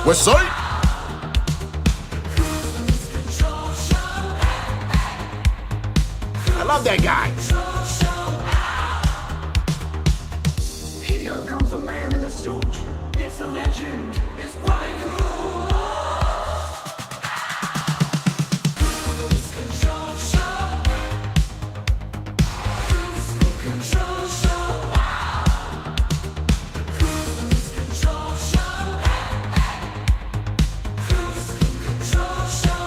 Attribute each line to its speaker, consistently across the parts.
Speaker 1: West Side. I love that guy.
Speaker 2: Here comes a man in a suit. It's a legend. It's quite cool. Kruse Control Show. Kruse Control Show. Kruse Control Show. Kruse Control Show.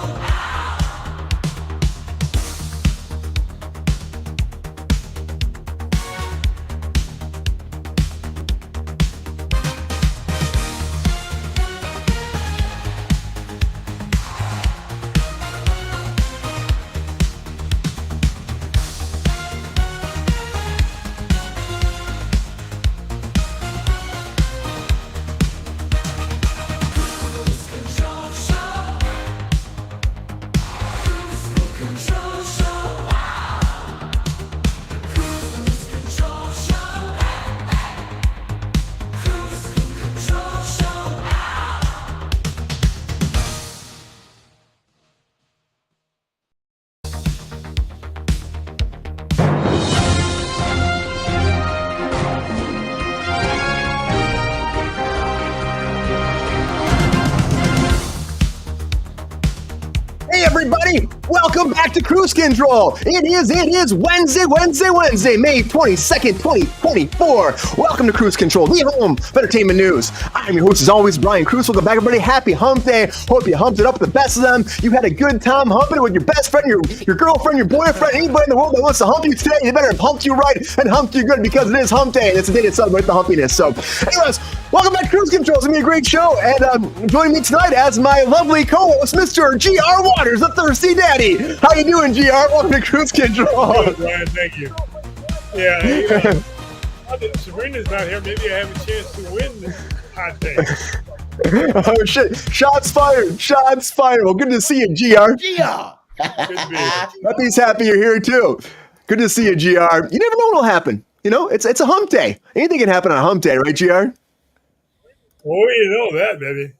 Speaker 3: Hey everybody, welcome back to Kruse Control. It is Wednesday, May 22nd, 2024. Welcome to Kruse Control, the home of entertainment news. I'm your host as always, Brian Kruse. Welcome back everybody, happy hump day. Hope you humped it up with the best of them. You had a good time humping it with your best friend, your girlfriend, your boyfriend, anybody in the world that wants to hump you today. They better hump you right and hump you good because it is hump day and it's a day to celebrate the humpiness. So anyways, welcome back to Kruse Control. It's gonna be a great show and joining me tonight as my lovely co-host, Mr. G.R. Waters, the Thirsty Daddy. How you doing, GR? Welcome to Kruse Control.
Speaker 4: Good, Brian, thank you. Yeah, hey, Sabrina's not here. Maybe I have a chance to win this hot day.
Speaker 3: Oh shit! Shots fired! Shots fired! Well, good to see you, GR.
Speaker 4: Good to be here.
Speaker 3: Happy's happy you're here too. Good to see you, GR. You never know what'll happen. You know, it's a hump day. Anything can happen on a hump day, right, GR?
Speaker 4: Oh, you know that, baby.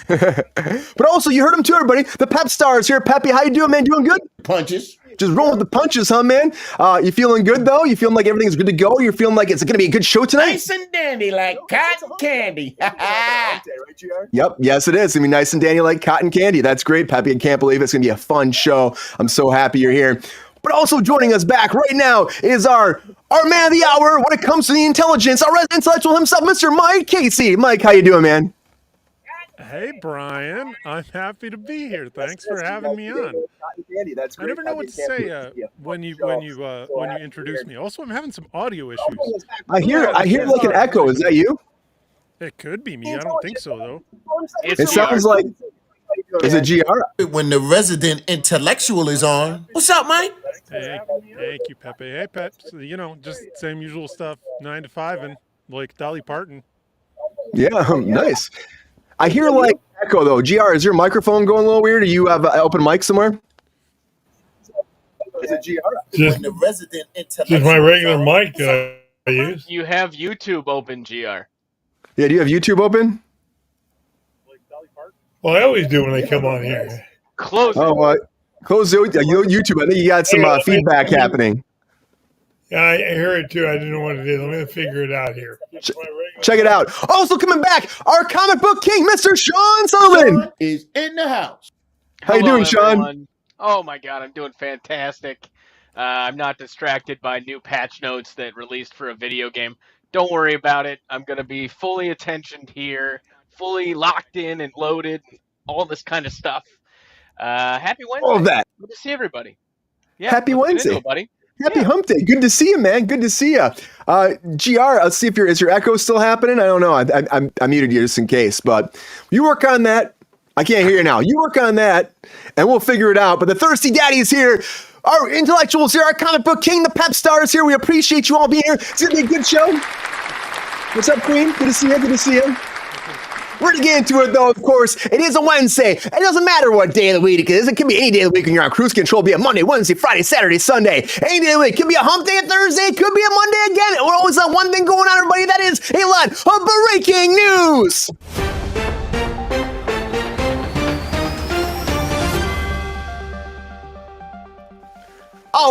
Speaker 3: But also, you heard him too, everybody. The Pep Stars here. Peppy, how you doing, man? Doing good?
Speaker 1: Punches.
Speaker 3: Just rolling with the punches, huh, man? You feeling good, though? You feeling like everything's good to go? You're feeling like it's going to be a good show tonight?
Speaker 1: Nice and dandy like cotton candy.
Speaker 3: Yep. Yes, it is. It's going to be nice and dandy like cotton candy. That's great, Peppy. I can't believe it's going to be a fun show. I'm so happy you're here. But also joining us back right now is our man of the hour when it comes to the intelligence, our resident intellectual himself, Mr. Mike Casey. Mike, how you doing, man?
Speaker 4: Hey, Brian. I'm happy to be here. Thanks for having me on. I never know what to say when you introduce me. Also, I'm having some audio issues.
Speaker 3: I hear like an echo. Is that you?
Speaker 4: It could be me. I don't think so, though.
Speaker 3: It sounds like. Is it GR?
Speaker 1: When the resident intellectual is on. What's up, Mike?
Speaker 4: Hey, thank you, Pepe. Hey, Pep. So, you know, just same usual stuff, 9 to 5, and like Dolly Parton.
Speaker 3: Yeah, nice. I hear like echo though. GR, is your microphone going a little weird? Do you have an open mic somewhere? Is it GR?
Speaker 1: When the resident intellectual
Speaker 4: Just my regular mic that I use.
Speaker 5: You have YouTube open, GR.
Speaker 3: Yeah, do you have YouTube open?
Speaker 4: Well, I always do when they come on here.
Speaker 5: Close it.
Speaker 3: Oh, close YouTube. I think you got some feedback happening.
Speaker 4: Yeah, I hear it too. I don't know what it is. I'm going to figure it out here.
Speaker 3: Check it out. Also coming back, our comic book king, Mr. Sean Sutherland.
Speaker 1: is in the house.
Speaker 3: How you
Speaker 5: Hello,
Speaker 3: doing, Sean?
Speaker 5: everyone. Oh my God, I'm doing fantastic. I'm not distracted by new patch notes that released for a video game. Don't worry about it. I'm going to be fully attentioned here, fully locked in and loaded, all this kind of stuff. Happy Wednesday.
Speaker 3: All of that.
Speaker 5: Good to see everybody. Yeah,
Speaker 3: Happy
Speaker 5: let's get
Speaker 3: Wednesday.
Speaker 5: into it, buddy.
Speaker 3: Happy hump day. Good to see you, man. Good to see you. GR, let's see if is your echo still happening? I don't know. I muted you just in case, but you work on that. I can't hear you now. You work on that and we'll figure it out. But the Thirsty Daddy's here. Our intellectuals here, our comic book king, the Pep Stars here. We appreciate you all being here. It's going to be a good show. What's up, Queen? Good to see you. Good to see you. We're going to get into it, though, of course. It is a Wednesday. It doesn't matter what day of the week it is. It can be any day of the week when you're on Kruse Control. It'll be a Monday, Wednesday, Friday, Saturday, Sunday. Any day of the week. It could be a hump day, a Thursday. It could be a Monday again. We're always on one thing going on, everybody. That is a lot of breaking news.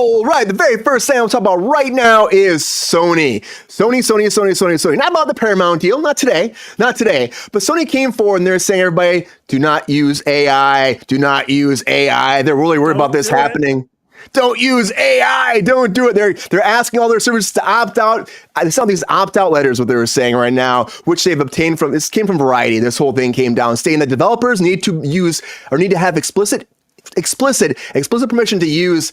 Speaker 3: All right, the very first thing I'm talking about right now is Sony. Sony. Not about the Paramount deal, not today. But Sony came forward and they're saying, everybody, do not use AI. They're really worried about this happening. Don't use AI. Don't do it. They're asking all their services to opt out. I saw these opt-out letters, what they were saying right now, which they've obtained from, this came from Variety. This whole thing came down stating that developers need to have explicit permission to use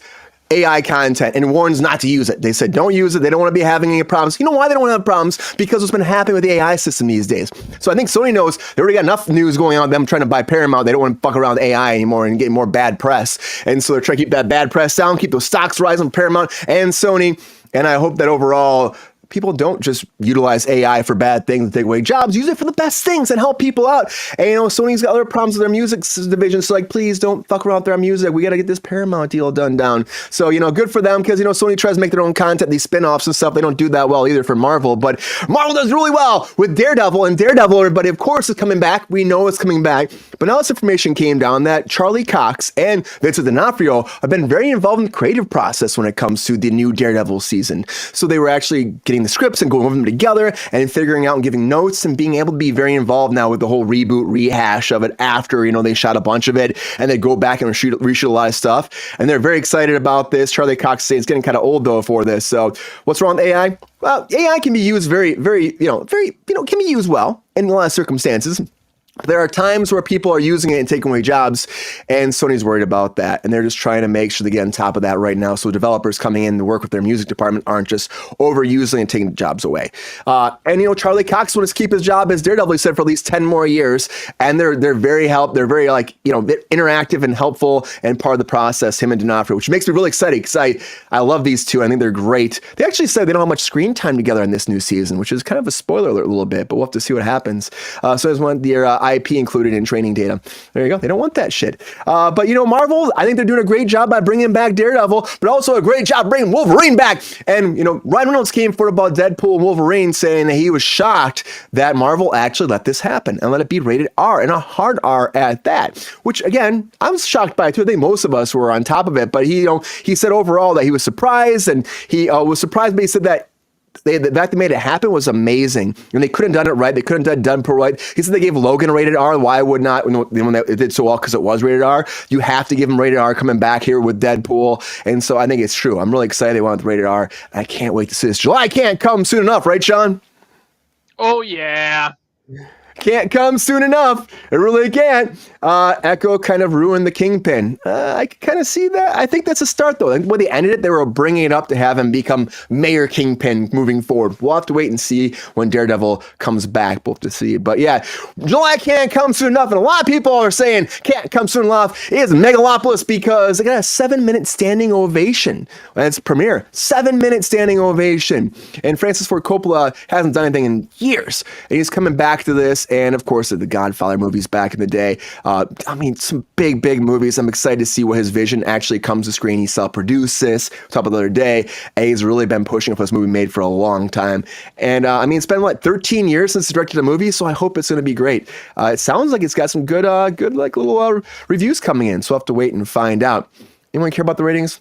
Speaker 3: AI content and warns not to use it. They said don't use it. They don't want to be having any problems. You know why they don't want to have problems? Because what's been happening with the AI system these days. So I think Sony knows they already got enough news going on, them trying to buy Paramount. They don't want to fuck around with AI anymore and get more bad press. And so they're trying to keep that bad press down, keep those stocks rising, Paramount and Sony. And I hope that overall people don't just utilize AI for bad things to take away jobs. Use it for the best things and help people out. And, Sony's got other problems with their music division. So, please don't fuck around with their music. We got to get this Paramount deal done down. So, good for them because, Sony tries to make their own content, these spin-offs and stuff. They don't do that well either for Marvel. But Marvel does really well with Daredevil. And Daredevil, everybody, of course, is coming back. We know it's coming back. But now this information came down that Charlie Cox and Vincent D'Onofrio have been very involved in the creative process when it comes to the new Daredevil season. So they were actually getting the scripts and going over them together and figuring out and giving notes and being able to be very involved now with the whole reboot rehash of it after, they shot a bunch of it and they go back and reshoot a lot of stuff. And they're very excited about this. Charlie Cox says it's getting kind of old though for this. So what's wrong with AI? Well, AI can be used very, very, can be used well in a lot of circumstances. There are times where people are using it and taking away jobs, and Sony's worried about that, and they're just trying to make sure they get on top of that right now so developers coming in to work with their music department aren't just overusing and taking jobs away. Charlie Cox wants to keep his job as Daredevil, he said, for at least 10 more years, and they're very interactive and helpful and part of the process, him and D'Onofrio, which makes me really excited because I love these two. I think they're great. They actually said they don't have much screen time together in this new season, which is kind of a spoiler alert a little bit, but we'll have to see what happens. So I just want their IP included in training data. There you go. They don't want that shit. But Marvel, I think they're doing a great job by bringing back Daredevil, but also a great job bringing Wolverine back. And, Ryan Reynolds came forward about Deadpool and Wolverine saying that he was shocked that Marvel actually let this happen and let it be rated R and a hard R at that, which again, I was shocked by it too. I think most of us were on top of it, but he said overall that he was surprised and he was surprised, but he said that the fact they made it happen was amazing, and they couldn't have done it right. They couldn't have done Deadpool right. He said they gave Logan a rated R. Why would not? When it did so well because it was rated R. You have to give him rated R coming back here with Deadpool, and so I think it's true. I'm really excited they went with rated R. I can't wait to see this. July can't come soon enough, right, Sean?
Speaker 5: Oh yeah.
Speaker 3: Can't come soon enough. It really can't. Echo kind of ruined the Kingpin. I can kind of see that. I think that's a start, though. I think when they ended it, they were bringing it up to have him become Mayor Kingpin moving forward. We'll have to wait and see when Daredevil comes back. We'll have to see. But yeah, July can't come soon enough. And a lot of people are saying can't come soon enough is Megalopolis because they got a 7-minute standing ovation. That's premiere. 7-minute standing ovation. And Francis Ford Coppola hasn't done anything in years. And he's coming back to this. And of course, the Godfather movies back in the day. Some big movies. I'm excited to see what his vision actually comes to screen. He self-produced this. Talked about the other day. And he's really been pushing for this movie made for a long time. And it's been 13 years since he directed a movie, so I hope it's going to be great. It sounds like it's got some good little reviews coming in. So we'll have to wait and find out. Anyone care about the ratings?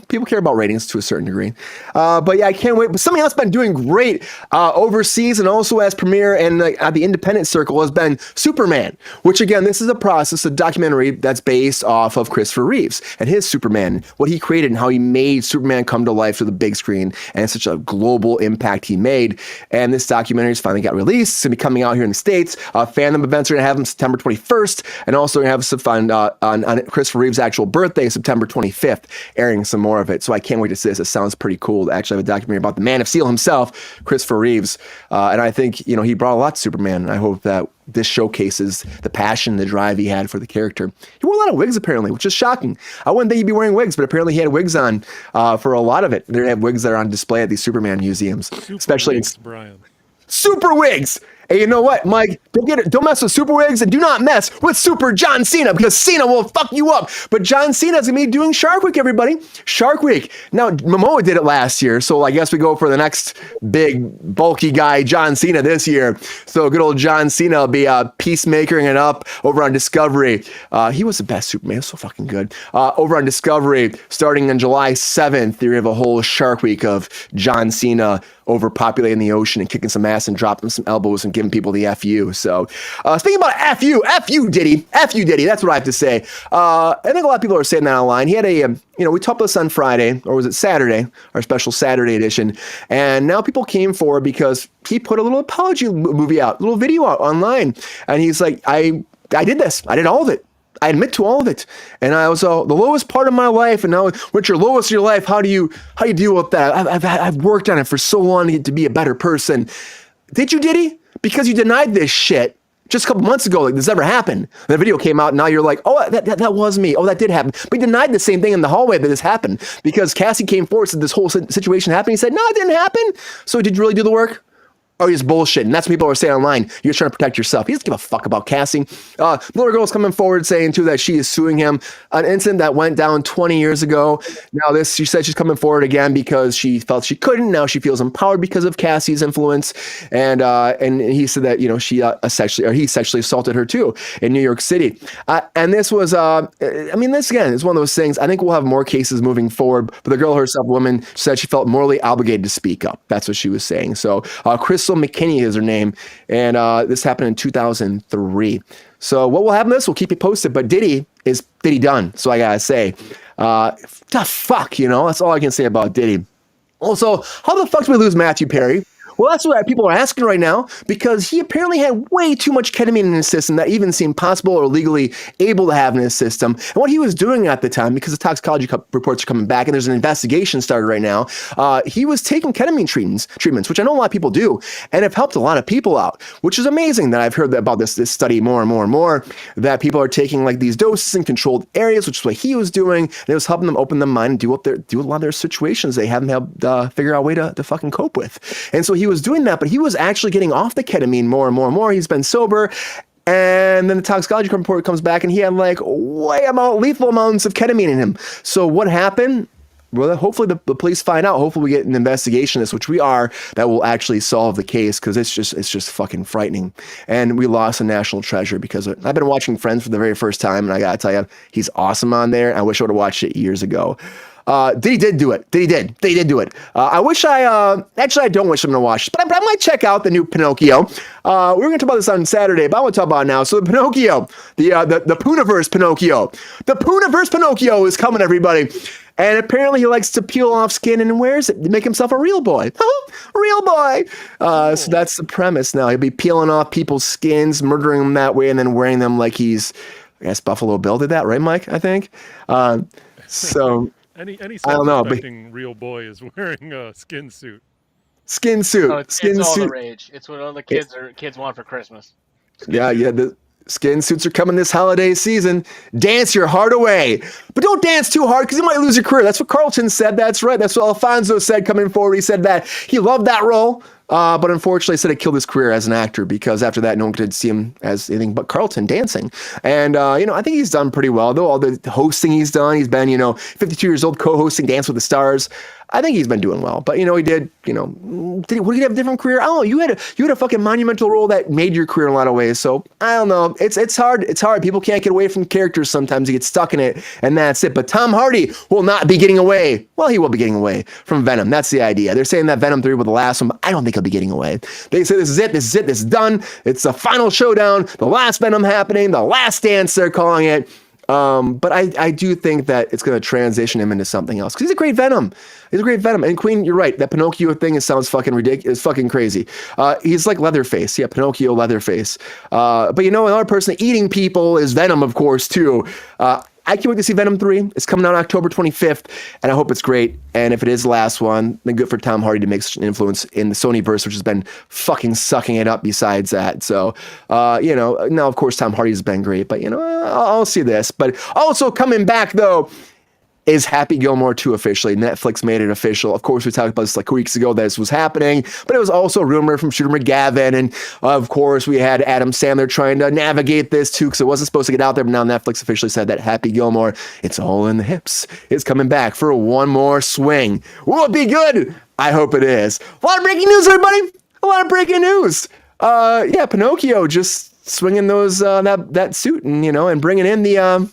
Speaker 3: People care about ratings to a certain degree. But yeah, I can't wait. But something else been doing great overseas and also as premiere and at the independent circle has been Superman, which again, this is a documentary that's based off of Christopher Reeves and his Superman, what he created and how he made Superman come to life to the big screen and such a global impact he made. And this documentary has finally got released. It's going to be coming out here in the States. Fandom events are going to have them September 21st and also going to have some fun on Christopher Reeves' actual birthday, September 25th, airing some more of it. So I can't wait to see this. It sounds pretty cool to actually have a documentary about the Man of Steel himself, Christopher Reeves. And I think, he brought a lot to Superman. And I hope that this showcases the passion, the drive he had for the character. He wore a lot of wigs apparently, which is shocking. I wouldn't think he'd be wearing wigs, but apparently he had wigs on for a lot of it. They have wigs that are on display at these Superman museums, especially
Speaker 4: wigs, Brian.
Speaker 3: Super wigs. Hey, you know what, Mike? Don't mess with Super Wigs and do not mess with Super John Cena because Cena will fuck you up. But John Cena's gonna be doing Shark Week, everybody. Shark Week. Now, Momoa did it last year, so I guess we go for the next big, bulky guy, John Cena, this year. So good old John Cena will be peacemaking it up over on Discovery. He was the best Superman, so fucking good. Over on Discovery, starting on July 7th, you have a whole Shark Week of John Cena overpopulating the ocean and kicking some ass and dropping some elbows and giving people the FU. So speaking about FU Diddy, that's what I have to say. I think a lot of people are saying that online. He had we talked this on Friday, or was it Saturday, our special Saturday edition, and now people came forward because he put a little apology movie out, a little video out online, and he's like, I did this, I did all of it. I admit to all of it, and I was the lowest part of my life. And now, what's your lowest of your life? How do you deal with that? I've worked on it for so long to be a better person. Did you, Diddy? Because you denied this shit just a couple months ago, like this never happened. The video came out, and now you're like, oh, that was me. Oh, that did happen. But he denied the same thing in the hallway that this happened because Cassie came forward, said this whole situation happened. He said, no, it didn't happen. So did you really do the work? Oh, he's bullshit. And that's what people are saying online. You're trying to protect yourself. He doesn't give a fuck about Cassie. Little girl's coming forward saying, too, that she is suing him. An incident that went down 20 years ago. Now, she said she's coming forward again because she felt she couldn't. Now she feels empowered because of Cassie's influence. And he said that, he sexually assaulted her, too, in New York City. And this was, this, again, is one of those things. I think we'll have more cases moving forward. But the girl herself, woman, said she felt morally obligated to speak up. That's what she was saying. So, Crystal McKinney is her name, and this happened in 2003. So what will happen? We'll keep you posted. But Diddy done? So I gotta say, the fuck, that's all I can say about Diddy. Also, how the fuck did we lose Matthew Perry? Well, that's what people are asking right now, because he apparently had way too much ketamine in his system that even seemed possible or legally able to have in his system. And what he was doing at the time, because the toxicology reports are coming back and there's an investigation started right now, he was taking ketamine treatments, which I know a lot of people do, and have helped a lot of people out, which is amazing that I've heard about this study more and more and more, that people are taking like these doses in controlled areas, which is what he was doing, and it was helping them open their mind and deal with a lot of their situations they haven't helped figure out a way to fucking cope with. And so he was doing that, but he was actually getting off the ketamine more and more and more. He's been sober, and then the toxicology report comes back, and he had like lethal amounts of ketamine in him. So what happened? Well, hopefully the police find out. Hopefully we get an investigation of this, which we are, that will actually solve the case, because it's just fucking frightening. And we lost a national treasure because I've been watching Friends for the very first time, and I gotta tell you, he's awesome on there. I wish I would have watched it years ago. Diddy did do it. They did do it. I wish actually I don't wish I'm going to watch it, but I might check out the new Pinocchio. We were going to talk about this on Saturday, but I want to talk about it now. So the Pinocchio, the Puniverse Pinocchio. The Puniverse Pinocchio is coming, everybody. And apparently he likes to peel off skin and wears it to make himself a real boy. Real boy. So that's the premise now. He'll be peeling off people's skins, murdering them that way, and then wearing them like he's, I guess Buffalo Bill did that, right, Mike? I think. So... Any
Speaker 4: self-respecting real boy is wearing a skin suit.
Speaker 3: Skin suit.
Speaker 5: Oh, it's all the rage. It's what all the kids want for Christmas.
Speaker 3: Yeah. The skin suits are coming this holiday season. Dance your heart away, but don't dance too hard because you might lose your career. That's what Carlton said. That's right. That's what Alfonso said coming forward. He said that he loved that role. But unfortunately, said it killed his career as an actor, because after that, no one could see him as anything but Carlton dancing. And, I think he's done pretty well, though. All the hosting he's done, he's been, 52 years old, co-hosting Dance with the Stars. I think he's been doing well. But, he did, would he have a different career? I don't know. You had a fucking monumental role that made your career in a lot of ways. So, I don't know. It's hard. It's hard. People can't get away from characters sometimes. You get stuck in it, and that's it. But Tom Hardy will not be getting away. Well, he will be getting away from Venom. That's the idea. They're saying that Venom 3 was the last one, but I don't think he'll be getting away. They say this is done. It's the final showdown, the last Venom happening, the last dance, they're calling it. But I do think that it's going to transition him into something else, because he's a great Venom. He's a great Venom. And Queen, you're right. That Pinocchio thing, it sounds fucking ridiculous. It's fucking crazy. He's like Leatherface. Yeah, Pinocchio, Leatherface. But another person eating people is Venom, of course, too. I can't wait to see Venom 3. It's coming out October 25th, and I hope it's great. And if it is the last one, then good for Tom Hardy to make such an influence in the Sonyverse, which has been fucking sucking it up besides that. So, now, of course, Tom Hardy's been great, but, I'll see this. But also coming back, though, is Happy Gilmore 2 officially? Netflix made it official. Of course, we talked about this like weeks ago that this was happening, but it was also a rumor from Shooter McGavin. And of course, we had Adam Sandler trying to navigate this too, because it wasn't supposed to get out there. But now Netflix officially said that Happy Gilmore, It's All in the Hips, is coming back for one more swing. Will it be good? I hope it is. A lot of breaking news, everybody. A lot of breaking news. Yeah, Pinocchio just swinging those that suit and and bringing in the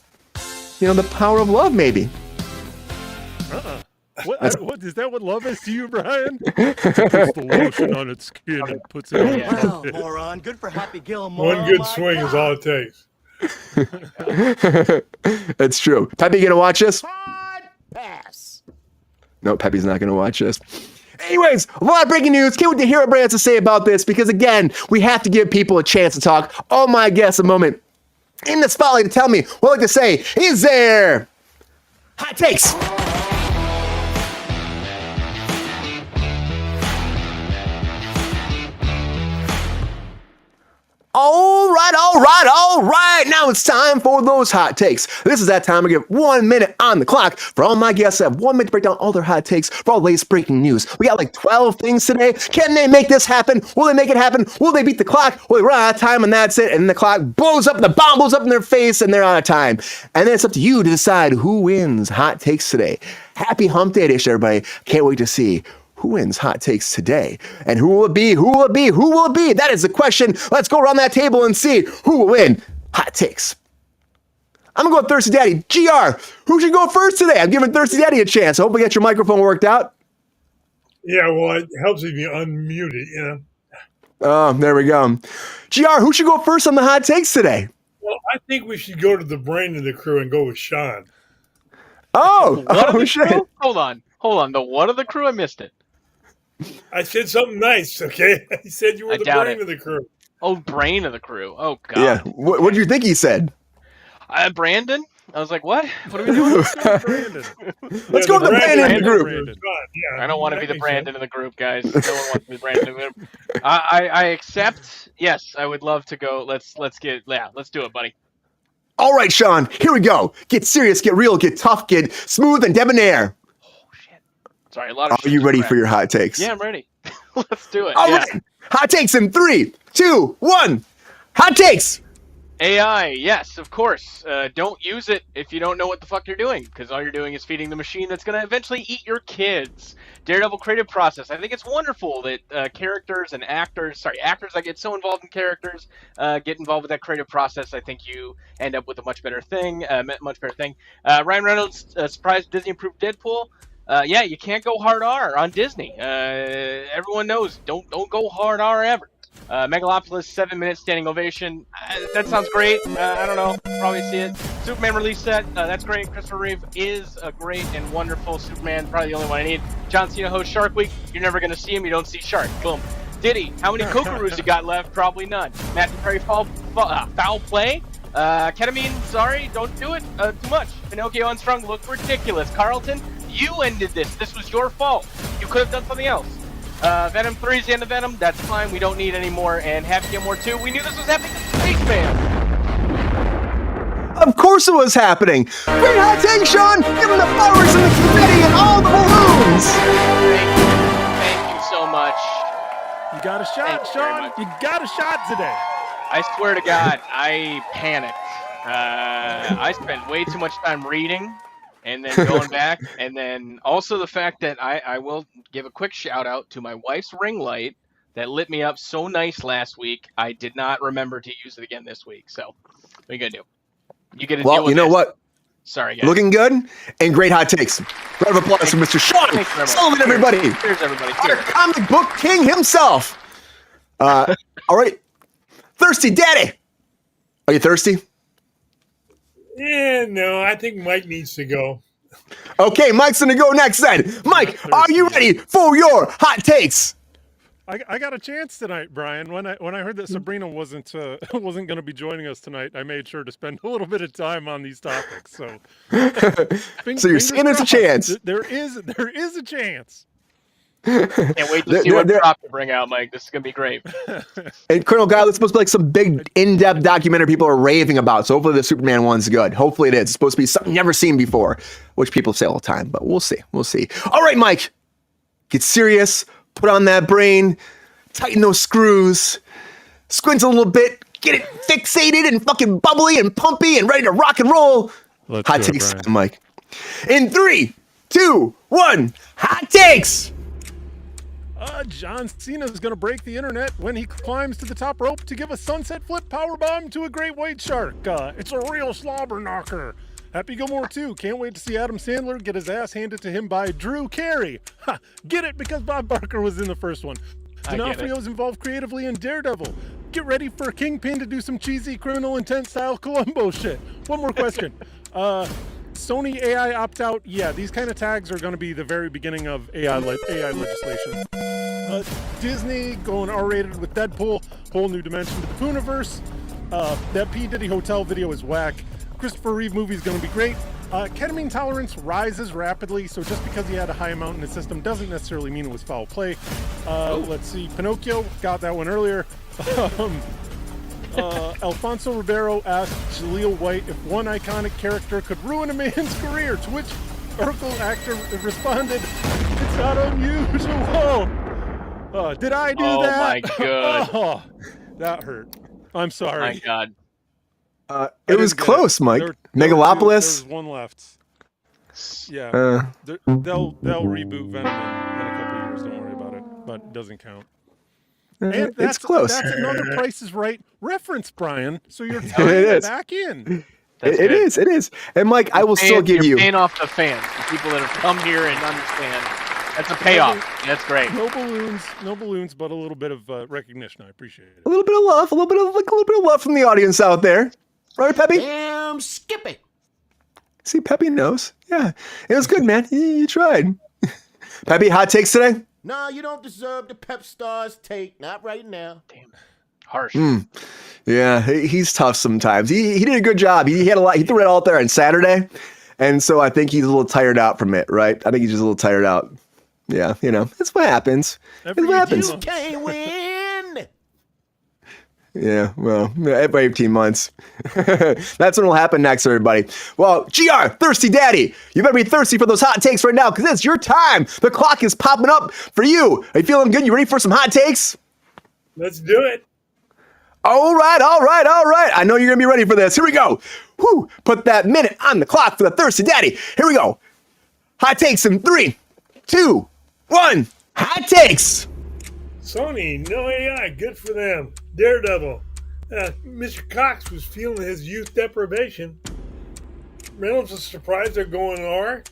Speaker 3: the power of love, maybe.
Speaker 4: What is that? What love is to you, Brian? It puts the lotion on its skin and puts it on.
Speaker 6: Well, moron. Good for Happy Gilmore.
Speaker 7: One good swing is all it takes.
Speaker 3: That's true. Peppy gonna watch this?
Speaker 6: Hard pass.
Speaker 3: No, Peppy's not gonna watch this. Anyways, a lot of breaking news. Can't wait to hear what Brian has to say about this because, again, we have to give people a chance to talk. All my guests a moment in the spotlight to tell me what I'd like to say. Is there hot takes? All right. Now it's time for those hot takes. This is that time I give 1 minute on the clock for all my guests to have 1 minute to break down all their hot takes for all the latest breaking news. We got like 12 things today. Can they make this happen? Will they make it happen? Will they beat the clock? Will they run out of time and that's it? And the clock blows up, the bomb blows up in their face and they're out of time. And then it's up to you to decide who wins hot takes today. Happy hump day, everybody. Can't wait to see who wins hot takes today? And who will it be? Who will it be? Who will it be? That is the question. Let's go around that table and see who will win hot takes. I'm going to go with Thirsty Daddy. GR, who should go first today? I'm giving Thirsty Daddy a chance. I hope we get your microphone worked out.
Speaker 7: Yeah, well, it helps if you unmute it,
Speaker 3: Oh, there we go. GR, who should go first on the hot takes today?
Speaker 7: Well, I think we should go to the brain of the crew and go with Sean.
Speaker 3: Shit.
Speaker 5: Hold on. The what of the crew? I missed it.
Speaker 7: I said something nice, okay? I said you were the brain of the crew.
Speaker 5: Oh, brain of the crew. Oh, God.
Speaker 3: Yeah. What did you think he said?
Speaker 5: Brandon? I was like, what? What are we doing?
Speaker 4: Brandon.
Speaker 3: Let's go with the Brandon in the group.
Speaker 7: Yeah,
Speaker 5: I don't want to be the
Speaker 7: makes
Speaker 5: Brandon
Speaker 7: sense.
Speaker 5: in the group, guys. No one wants to be Brandon in the group. I accept. Yes, I would love to go. Let's do it, buddy.
Speaker 3: All right, Sean, here we go. Get serious, get real, get tough, get smooth and debonair.
Speaker 5: Oh, shit. Sorry, a lot of
Speaker 3: Are you ready for your hot takes?
Speaker 5: Yeah, I'm ready. Let's do it.
Speaker 3: All right. Hot takes in 3, 2, 1. Hot takes.
Speaker 5: AI, yes, of course. Don't use it if you don't know what the fuck you're doing, because all you're doing is feeding the machine that's going to eventually eat your kids. Daredevil creative process. I think it's wonderful that actors that get so involved in characters get involved with that creative process. I think you end up with a much better thing. Ryan Reynolds surprised Disney approved Deadpool. Yeah, you can't go hard R on Disney. Everyone knows, don't go hard R ever. Megalopolis 7 minute standing ovation. That sounds great. I don't know. Probably see it. Superman release set. That's great. Christopher Reeve is a great and wonderful Superman. Probably the only one I need. John Cena hosts Shark Week. You're never gonna see him. You don't see Shark. Boom. Diddy. How many Kokoros you got left? Probably none. Matthew Perry foul play. Ketamine. Sorry, don't do it. Too much. Pinocchio unstrung. Looked ridiculous. Carlton, you ended this. This was your fault. You could have done something else. Venom 3 is the end of Venom. That's fine. We don't need any more. And Happy Gilmore 2. We knew this was happening to Spaceman.
Speaker 3: Of course it was happening. Great hot take, Sean. Give him the flowers and the confetti and all the balloons.
Speaker 5: Thank you so much.
Speaker 4: You got a shot, Sean. You got a shot today.
Speaker 5: I swear to God, I panicked. I spent way too much time reading and then going back. And then also the fact that I will give a quick shout out to my wife's ring light that lit me up so nice last week. I did not remember to use it again this week. So what are you going to do? You get to deal with
Speaker 3: you know
Speaker 5: this.
Speaker 3: what?
Speaker 5: Sorry, guys.
Speaker 3: Looking good and great hot takes. Round of applause for Mr. Sean Sullivan, everybody.
Speaker 5: Cheers, everybody.
Speaker 3: Our
Speaker 5: Cheers.
Speaker 3: comic book king himself. All right. Thirsty Daddy. Are you thirsty?
Speaker 7: Yeah, no, I think Mike needs to go.
Speaker 3: Okay, Mike's going to go next then. Mike, are you ready for your hot takes?
Speaker 4: I got a chance tonight, Brian. When I heard that Sabrina wasn't going to be joining us tonight, I made sure to spend a little bit of time on these topics. So,
Speaker 3: So you're saying there's a chance.
Speaker 4: There is a chance.
Speaker 5: Can't wait to see what prop to bring out, Mike. This is gonna be great.
Speaker 3: And Colonel Guile, it's supposed to be like some big, in-depth documentary people are raving about. So hopefully the Superman one's good. Hopefully it is. It's supposed to be something never seen before, which people say all the time. But we'll see. We'll see. All right, Mike. Get serious. Put on that brain. Tighten those screws. Squint a little bit. Get it fixated and fucking bubbly and pumpy and ready to rock and roll. Hot takes, Mike. In 3, 2, 1. Hot takes.
Speaker 4: John Cena is going to break the internet when he climbs to the top rope to give a sunset flip powerbomb to a great white shark. It's a real slobber knocker. Happy Gilmore 2. Can't wait to see Adam Sandler get his ass handed to him by Drew Carey. Ha! Get it? Because Bob Barker was in the first one. D'Onofrio's involved creatively in Daredevil. Get ready for Kingpin to do some cheesy Criminal Intent style Columbo shit. One more question. Sony AI opt-out. Yeah, these kind of tags are going to be the very beginning of AI legislation. Disney going R-rated with Deadpool. Whole new dimension to the Pooniverse. That P. Diddy Hotel video is whack. Christopher Reeve movie is going to be great. Ketamine tolerance rises rapidly, so just because he had a high amount in his system doesn't necessarily mean it was foul play. Let's see. Pinocchio, got that one earlier. Alfonso Ribeiro asked Jaleel White if one iconic character could ruin a man's career, to which Urkel actor responded, "It's not unusual." Did I do that?
Speaker 5: Oh my god.
Speaker 4: Oh, that hurt. I'm sorry.
Speaker 5: My god.
Speaker 3: It was close, Mike. Megalopolis.
Speaker 4: There's one left. Yeah. They'll reboot Venom in a couple of years. Don't worry about it. But it doesn't count. And
Speaker 3: it's close.
Speaker 4: That's another Price is Right reference, Brian. So you're tying it back in.
Speaker 3: It is. And Mike, I will still give you.
Speaker 5: You're paying off the fans, the people that have come here and understand. That's a payoff. That's great.
Speaker 4: No balloons, but a little bit of recognition. I appreciate it.
Speaker 3: A little bit of love, a little bit of love from the audience out there. Right, Peppy?
Speaker 1: Damn, skip it.
Speaker 3: See, Peppy knows. Yeah, it was good, man. You tried. Peppy, hot takes today?
Speaker 1: No, you don't deserve the Pep Stars take. Not right now.
Speaker 5: Damn. Harsh.
Speaker 3: Yeah, he's tough sometimes. He did a good job. He had a lot. He threw it all out there on Saturday, and so I think he's a little tired out from it. Right? I think he's just a little tired out. Yeah, that's what happens. That's what happens.
Speaker 1: You can't win.
Speaker 3: Yeah, well, every 18 months. That's when it'll happen next, everybody. Well, GR, Thirsty Daddy, you better be thirsty for those hot takes right now, because it's your time. The clock is popping up for you. Are you feeling good? You ready for some hot takes?
Speaker 7: Let's do it.
Speaker 3: All right. I know you're going to be ready for this. Here we go. Whew. Put that minute on the clock for the Thirsty Daddy. Here we go. Hot takes in 3, 2, 1. Hot takes.
Speaker 7: Sony, no AI, good for them. Daredevil. Mr. Cox was feeling his youth deprivation. Reynolds was surprised they're going R.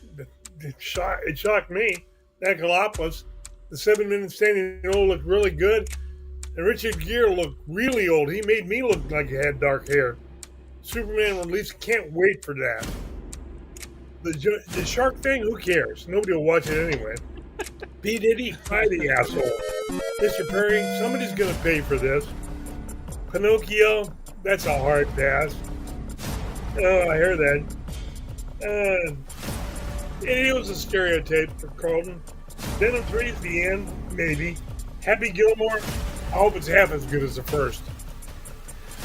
Speaker 7: It shocked me. Megalopolis. The 7 minutes standing old looked really good. And Richard Gere looked really old. He made me look like he had dark hair. Superman release, can't wait for that. The shark thing, who cares? Nobody will watch it anyway. P. Diddy, fight the asshole. Mr. Perry, somebody's going to pay for this. Pinocchio, that's a hard pass. Oh, I hear that. It was a stereotype for Carlton. Venom 3 is the end, maybe. Happy Gilmore, I hope it's half as good as the first.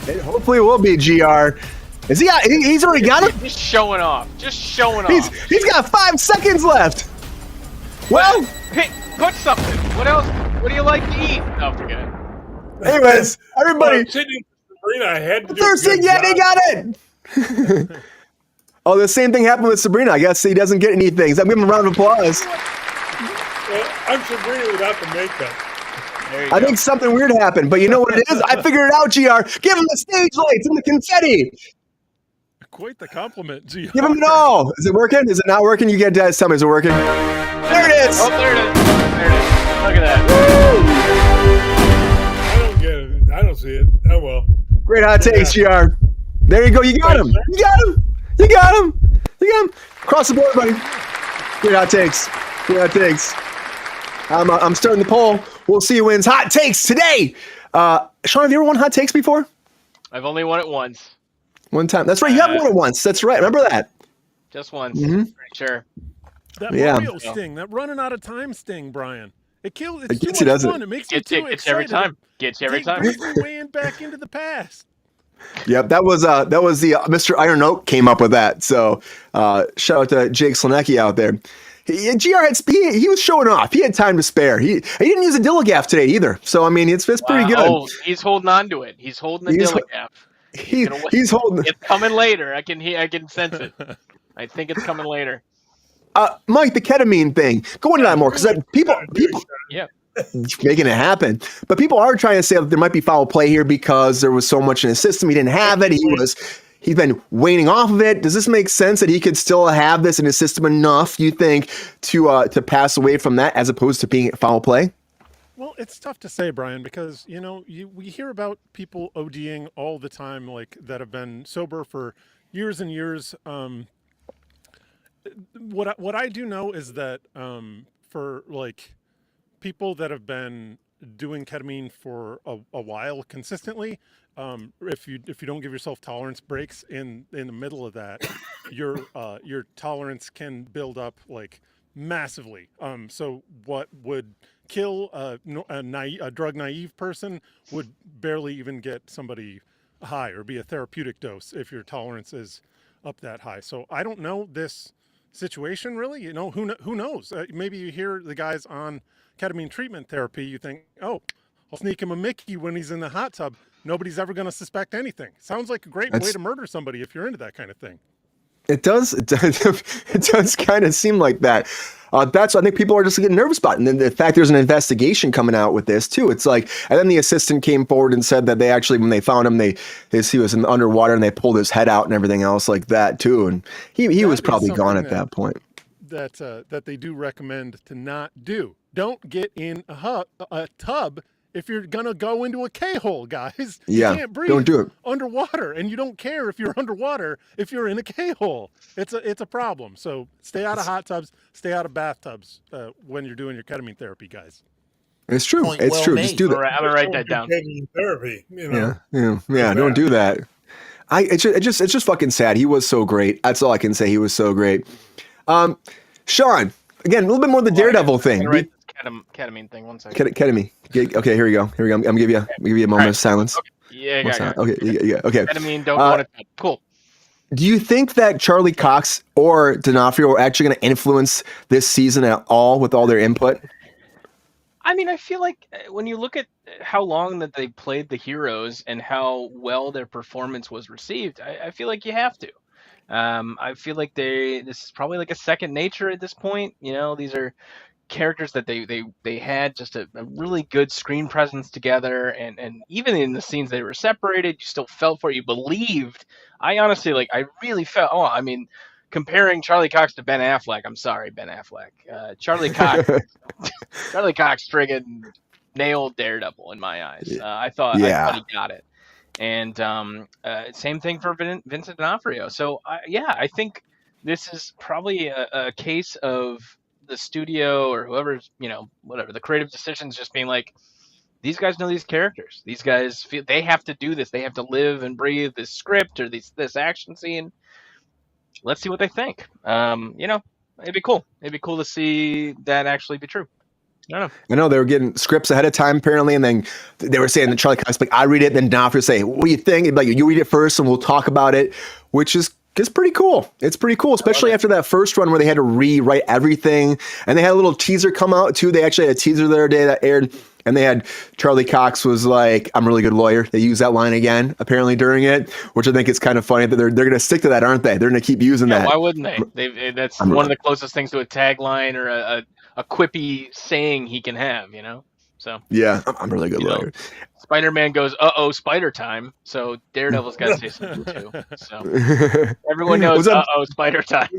Speaker 3: It hopefully will be, GR. Is he? He's already got it?
Speaker 5: Just showing off.
Speaker 3: He's got 5 seconds left. Well,
Speaker 5: put something. What else? What do you like to eat? Oh, forget it.
Speaker 3: Anyways, everybody.
Speaker 7: Sabrina, I had to do
Speaker 3: First thing, yeah, they got it. Oh, the same thing happened with Sabrina. I guess he doesn't get anything. So I'm giving him a round of applause.
Speaker 7: Well, I'm Sabrina without the makeup.
Speaker 3: I think something weird happened, but you know what it is? I figured it out, GR. Give him the stage lights and the confetti.
Speaker 4: Quite the compliment, GR.
Speaker 3: Give him it all. Is it working? Is it not working? You can't tell me, is it working? There it is.
Speaker 5: Oh, there it is. Look at that.
Speaker 7: I don't get it. I don't see it. Oh, well.
Speaker 3: Great hot takes, GR. There you go. You got him. You got him. Across the board, buddy. Great hot takes. I'm starting the poll. We'll see who wins hot takes today. Sean, have you ever won hot takes before?
Speaker 5: I've only won it once.
Speaker 3: One time. That's right. You have won it once. That's right. Remember that.
Speaker 5: Just once. Pretty sure.
Speaker 4: That Mario sting, that running out of time sting, Brian. It kills.
Speaker 3: It
Speaker 4: It's too
Speaker 3: gets you,
Speaker 4: much
Speaker 3: doesn't
Speaker 4: fun.
Speaker 3: it?
Speaker 4: It makes me
Speaker 5: Gets you,
Speaker 4: too
Speaker 5: gets you every
Speaker 4: excited.
Speaker 5: time. Gets you every time.
Speaker 4: Brings me way back into the past.
Speaker 3: Yep, that was the Mr. Iron Oak came up with that. So shout out to Jake Slanecki out there. GR he was showing off. He had time to spare. He didn't use a Dilligaff today either. So I mean, it's pretty good.
Speaker 5: Oh, he's holding on to it. He's holding the Dilligaff.
Speaker 3: He's holding.
Speaker 5: It's coming later. I can sense it. I think it's coming later.
Speaker 3: Mike, the ketamine thing. Go into that more because people
Speaker 5: Yeah.
Speaker 3: making it happen. But people are trying to say that there might be foul play here because there was so much in his system. He didn't have it. He's been waning off of it. Does this make sense that he could still have this in his system enough, you think, to pass away from that as opposed to being foul play?
Speaker 4: Well, it's tough to say, Brian, because we hear about people ODing all the time, like that have been sober for years and years. What I do know is that for like people that have been doing ketamine for a while consistently, if you don't give yourself tolerance breaks in the middle of that, your tolerance can build up like massively. So what would kill a drug naive person would barely even get somebody high or be a therapeutic dose if your tolerance is up that high. So I don't know this situation really. Who knows? Maybe you hear the guys on ketamine treatment therapy, you think, oh, I'll sneak him a Mickey when he's in the hot tub. Nobody's ever going to suspect anything. Sounds like a great way to murder somebody if you're into that kind of thing.
Speaker 3: It does kind of seem like that. I think people are just getting nervous about it. And then the fact there's an investigation coming out with this too. It's like, and then the assistant came forward and said that they actually, when they found him, he was in underwater and they pulled his head out and everything else like that too. And he was probably gone at that point.
Speaker 4: That they do recommend to not do. Don't get in a tub if you're gonna go into a K-hole, guys.
Speaker 3: Yeah,
Speaker 4: you can't breathe
Speaker 3: don't do it
Speaker 4: underwater, and you don't care if you're underwater if you're in a K-hole. It's a problem. So stay out of hot tubs, stay out of bathtubs when you're doing your ketamine therapy, guys.
Speaker 3: It's true.
Speaker 1: Point
Speaker 3: It's
Speaker 1: well
Speaker 3: true.
Speaker 1: made.
Speaker 3: Just do that.
Speaker 5: I'm gonna write that down.
Speaker 7: Ketamine therapy,
Speaker 3: Yeah. Don't do that. It's just fucking sad. He was so great. That's all I can say. He was so great. Sean, again, a little bit more the Daredevil thing.
Speaker 5: I'm gonna write this ketamine thing. 1 second.
Speaker 3: Ketamine. Okay, here we go. I'm gonna give you a moment of silence.
Speaker 5: Okay. Yeah, got it.
Speaker 3: Okay. Okay.
Speaker 5: Ketamine, don't want it. Cool.
Speaker 3: Do you think that Charlie Cox or D'Onofrio are actually going to influence this season at all with all their input?
Speaker 5: I mean, I feel like when you look at how long that they played the heroes and how well their performance was received, I feel like you have to. I feel like this is probably like a second nature at this point. These are characters that they had just a really good screen presence together, and even in the scenes they were separated, you still felt for it. You believed. I honestly, I really felt. Oh, I mean, comparing Charlie Cox to Ben Affleck. I'm sorry, Ben Affleck. Charlie Cox friggin' nailed Daredevil in my eyes. I thought he got it. And same thing for Vincent D'Onofrio. So I think this is probably a case of the studio or whoever's, whatever, the creative decisions just being like, these guys know these characters. These guys feel they have to do this. They have to live and breathe this script or this action scene. Let's see what they think. It'd be cool. It'd be cool to see that actually be true. I
Speaker 3: know they were getting scripts ahead of time apparently, and then they were saying that Charlie Cox like, I read it, then D'Onofrio say, what do you think? Like, you read it first, and we'll talk about it, which is pretty cool. It's pretty cool, especially after that first run where they had to rewrite everything, and they had a little teaser come out too. They actually had a teaser the other day that aired, and they had Charlie Cox was like, "I'm a really good lawyer." They used that line again apparently during it, which I think is kind of funny that they're going to stick to that, aren't they? They're going to keep using that.
Speaker 5: Why wouldn't they? That's one of the closest things to a tagline or a quippy saying he can have, So
Speaker 3: yeah, I'm a really good lawyer.
Speaker 5: Spider-Man goes, "Uh-oh, spider time." So Daredevil's got to say something too. So everyone knows, "Uh-oh, spider time."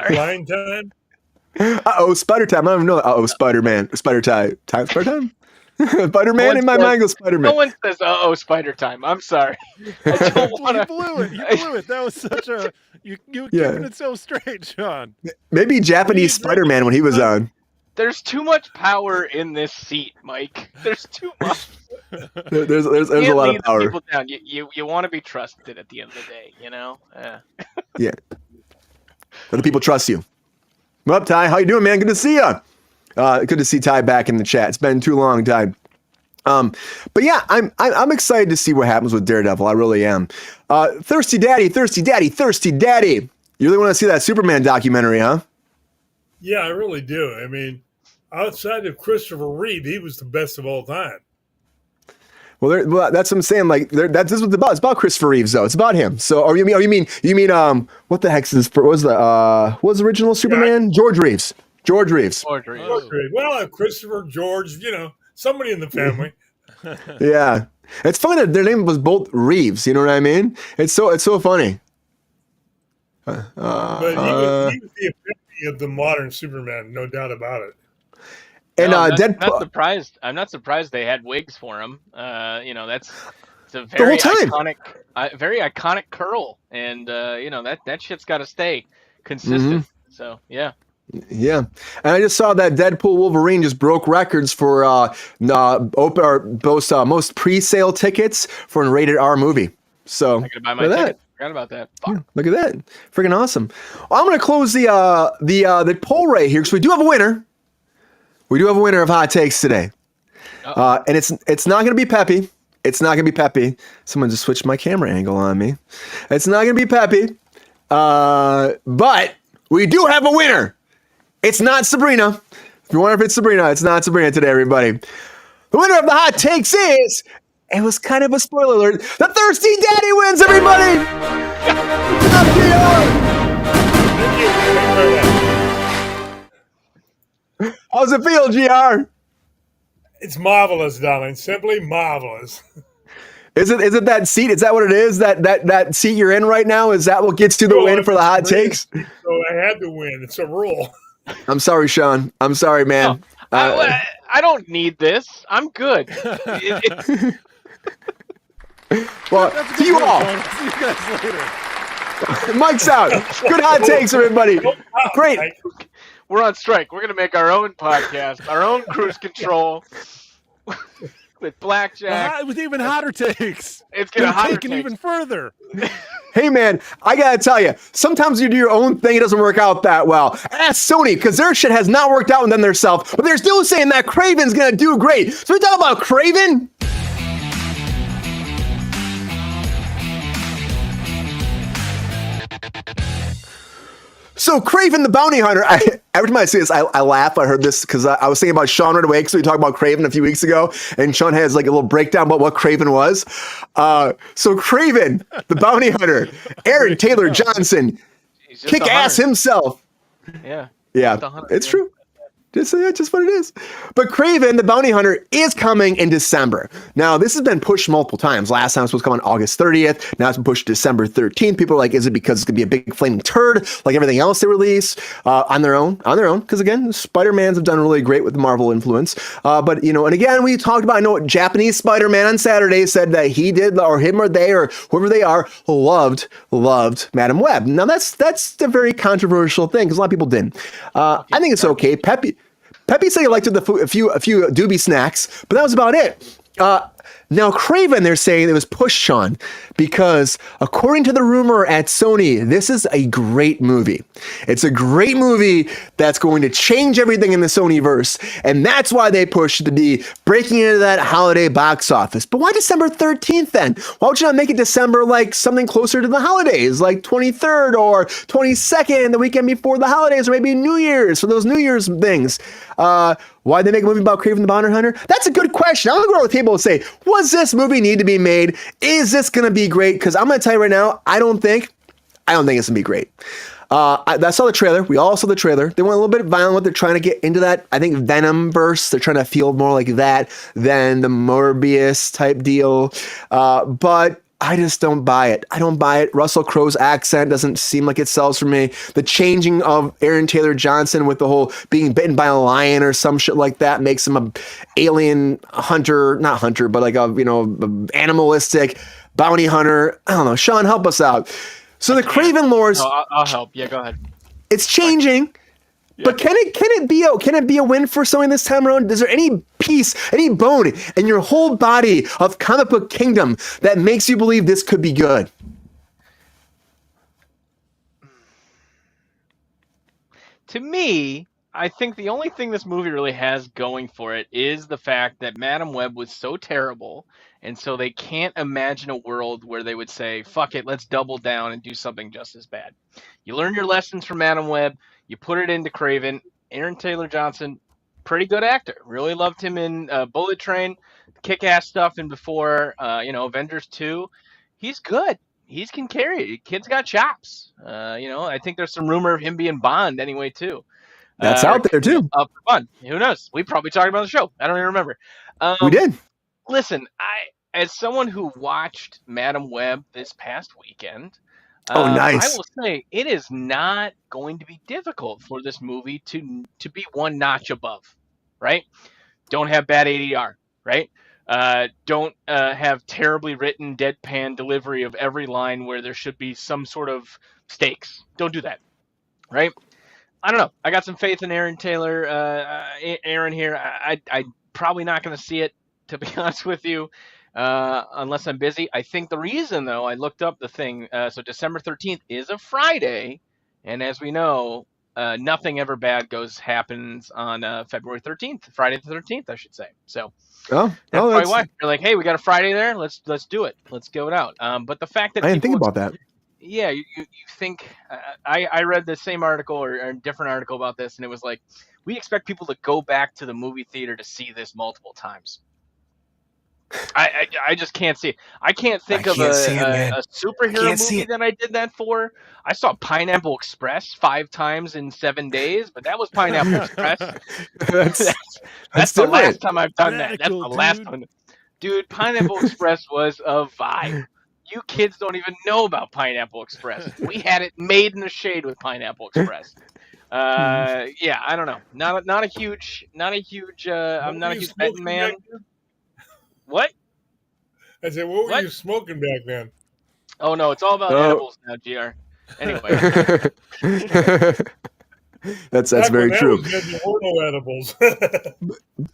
Speaker 7: Flying time.
Speaker 3: Uh-oh, spider time. I don't even know. Uh-oh, Spider-Man. Spider time. Spider time. Spider-Man in my mind goes Spider-Man.
Speaker 5: No one says, "Uh-oh, spider time." I'm sorry. I don't want to.
Speaker 4: You blew it. That was such a you keeping it so straight, Sean.
Speaker 3: Maybe Japanese Spider-Man when he was on.
Speaker 5: There's too much power in this seat, Mike. There's too much.
Speaker 3: There's a lot of power.
Speaker 5: People down. You want to be trusted at the end of the day,
Speaker 3: Yeah. Let the people trust you. What up, Ty? How you doing, man? Good to see you. Good to see Ty back in the chat. It's been too long, Ty. But yeah, I'm excited to see what happens with Daredevil. I really am. Thirsty Daddy. You really want to see that Superman documentary, huh?
Speaker 7: Yeah, I really do. I mean, outside of Christopher Reeve, he was the best of all time.
Speaker 3: Well, that's what I'm saying. Like, this is what it's about. It's about Christopher Reeves, though. It's about him. So, or you mean, what the heck's this? What was the original Superman? George Reeves.
Speaker 7: Well, Christopher, George, somebody in the family.
Speaker 3: Yeah, it's funny that their name was both Reeves. You know what I mean? It's so funny.
Speaker 7: But he was the epitome of the modern Superman, no doubt about it.
Speaker 3: And
Speaker 5: I'm
Speaker 3: Deadpool.
Speaker 5: I'm not surprised they had wigs for him. It's a
Speaker 3: whole time.
Speaker 5: very iconic curl, and that shit's got to stay consistent.
Speaker 3: Mm-hmm.
Speaker 5: So yeah.
Speaker 3: Yeah, and I just saw that Deadpool Wolverine just broke records for most pre-sale tickets for a rated R movie. So
Speaker 5: I gotta buy my ticket. Forgot about that. Fuck.
Speaker 3: Yeah, look at that, freaking awesome. Well, I'm gonna close the poll right here because we do have a winner. We do have a winner of hot takes today, and it's not gonna be Peppy. It's not gonna be Peppy. Someone just switched my camera angle on me. It's not gonna be Peppy, but we do have a winner. It's not Sabrina. If you wonder if it's Sabrina, it's not Sabrina today, everybody. The winner of the hot takes is, it was kind of a spoiler alert, the Thirsty Daddy wins, everybody! How's it feel, GR?
Speaker 7: It's marvelous, darling. Simply marvelous.
Speaker 3: Is it that seat? Is that what it is? That seat you're in right now? Is that what gets you the win for the hot takes?
Speaker 7: So I had to win. It's a rule.
Speaker 3: I'm sorry, Sean. I'm sorry, man.
Speaker 5: I don't need this. I'm good.
Speaker 3: Well, to you all.
Speaker 4: See you guys later.
Speaker 3: Mike's out. Good hot takes, everybody. Great.
Speaker 5: We're on strike. We're gonna make our own podcast, our own Kruse Control with blackjack.
Speaker 4: With even hotter takes.
Speaker 5: It's gonna hotter
Speaker 4: take it even further.
Speaker 3: Hey, man, I gotta tell you, sometimes you do your own thing, it doesn't work out that well. Ask Sony, because their shit has not worked out with them themselves, but they're still saying that Kraven's gonna do great. So we talk about Kraven. So Kraven the Bounty Hunter, every time I see this, I laugh. I heard this because I was thinking about Sean right away because we talked about Kraven a few weeks ago, and Sean has like a little breakdown about what Kraven was. So Kraven the Bounty Hunter, Aaron Taylor Johnson, kick ass himself.
Speaker 5: Yeah.
Speaker 3: Yeah, it's true. Just what it is. But Kraven, the Bounty Hunter, is coming in December. Now, this has been pushed multiple times. Last time it was supposed to come on August 30th. Now it's been pushed to December 13th. People are like, is it because it's going to be a big flaming turd like everything else they release on their own? Because, again, Spider-Mans have done really great with the Marvel influence. But, and again, we talked about, I know Japanese Spider-Man on Saturday said that he did, or him or they, or whoever they are, loved Madam Web. Now, that's a very controversial thing because a lot of people didn't. I think it's okay. Peppy said he liked a few doobie snacks, but that was about it. Now, Kraven, they're saying it was pushed, Sean, because according to the rumor at Sony, this is a great movie. It's a great movie that's going to change everything in the Sonyverse, and that's why they pushed to be breaking into that holiday box office. But why December 13th then? Why would you not make it December like something closer to the holidays, like 23rd or 22nd, the weekend before the holidays, or maybe New Year's for those New Year's things? Why'd they make a movie about Kraven the Bounty Hunter? That's a good question. I'm going to go around the table and say, was this movie need to be made? Is this going to be great? Because I'm going to tell you right now, I don't think it's going to be great. I saw the trailer. We all saw the trailer. They went a little bit violent. They're trying to get into that, I think, Venom verse. They're trying to feel more like that than the Morbius type deal. But I just don't buy it. I don't buy it. Russell Crowe's accent doesn't seem like it sells for me. The changing of Aaron Taylor Johnson with the whole being bitten by a lion or some shit like that makes him a alien hunter, not hunter, but like a, animalistic bounty hunter. I don't know. Sean, help us out. So the Kraven lore,
Speaker 5: I'll help. Yeah, go ahead.
Speaker 3: It's changing. But can it be a win for Sony this time around? Is there any piece, any bone in your whole body of comic book kingdom that makes you believe this could be good?
Speaker 5: To me, I think the only thing this movie really has going for it is the fact that Madam Web was so terrible, and so they can't imagine a world where they would say, fuck it, let's double down and do something just as bad. You learn your lessons from Madam Web, you put it into Kraven. Aaron Taylor Johnson, pretty good actor. Really loved him in Bullet Train, kick-ass stuff, and before, Avengers 2. He's good. He can carry it. Kid's got chops. I think there's some rumor of him being Bond anyway, too.
Speaker 3: That's out there too.
Speaker 5: Up for fun. Who knows? We probably talked about the show. I don't even remember.
Speaker 3: We did.
Speaker 5: Listen, as someone who watched Madam Web this past weekend,
Speaker 3: nice.
Speaker 5: I will say it is not going to be difficult for this movie to be one notch above, right? Don't have bad ADR, right? Don't have terribly written deadpan delivery of every line where there should be some sort of stakes. Don't do that, right? I don't know. I got some faith in Aaron Taylor, Aaron here. I'm probably not going to see it, to be honest with you, unless I'm busy. I think the reason, though, I looked up the thing. So December 13th is a Friday, and as we know, nothing ever bad happens on February 13th, Friday the 13th, I should say. So that's probably why you're like, hey, we got a Friday there. Let's do it. Let's go it out. But the fact that
Speaker 3: I didn't think about that.
Speaker 5: Yeah, you think I read the same article or a different article about this, and it was like, we expect people to go back to the movie theater to see this multiple times. I just can't see it. I can't think of a superhero movie that I did that for. I saw Pineapple Express 5 times in 7 days, but that was Pineapple Express. That's the last time I've done that. That's the last one. Dude, Pineapple Express was a vibe. You kids don't even know about Pineapple Express. We had it made in the shade with Pineapple Express. Yeah, I don't know. Not a huge. I'm not a huge betting man. What?
Speaker 7: I said, what were you smoking back then?
Speaker 5: Oh no, it's all about edibles now, GR. Anyway.
Speaker 3: That's very true.
Speaker 7: Edibles.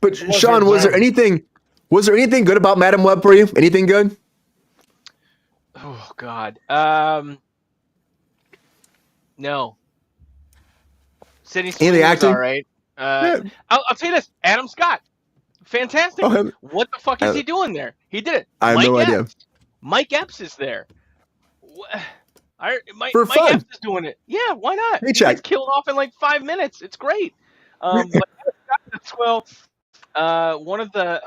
Speaker 3: But Sean, was there anything good about Madam Web for you? Anything good?
Speaker 5: Oh God. No. Sydney Sweeney was all right. I'll tell you this: Adam Scott, fantastic. What the fuck is he doing there? He did it.
Speaker 3: I have no idea.
Speaker 5: Mike Epps is there. Mike
Speaker 3: fun.
Speaker 5: Epps is doing it. Yeah, why not?
Speaker 3: He gets
Speaker 5: killed off in like 5 minutes. It's great. But well, one of the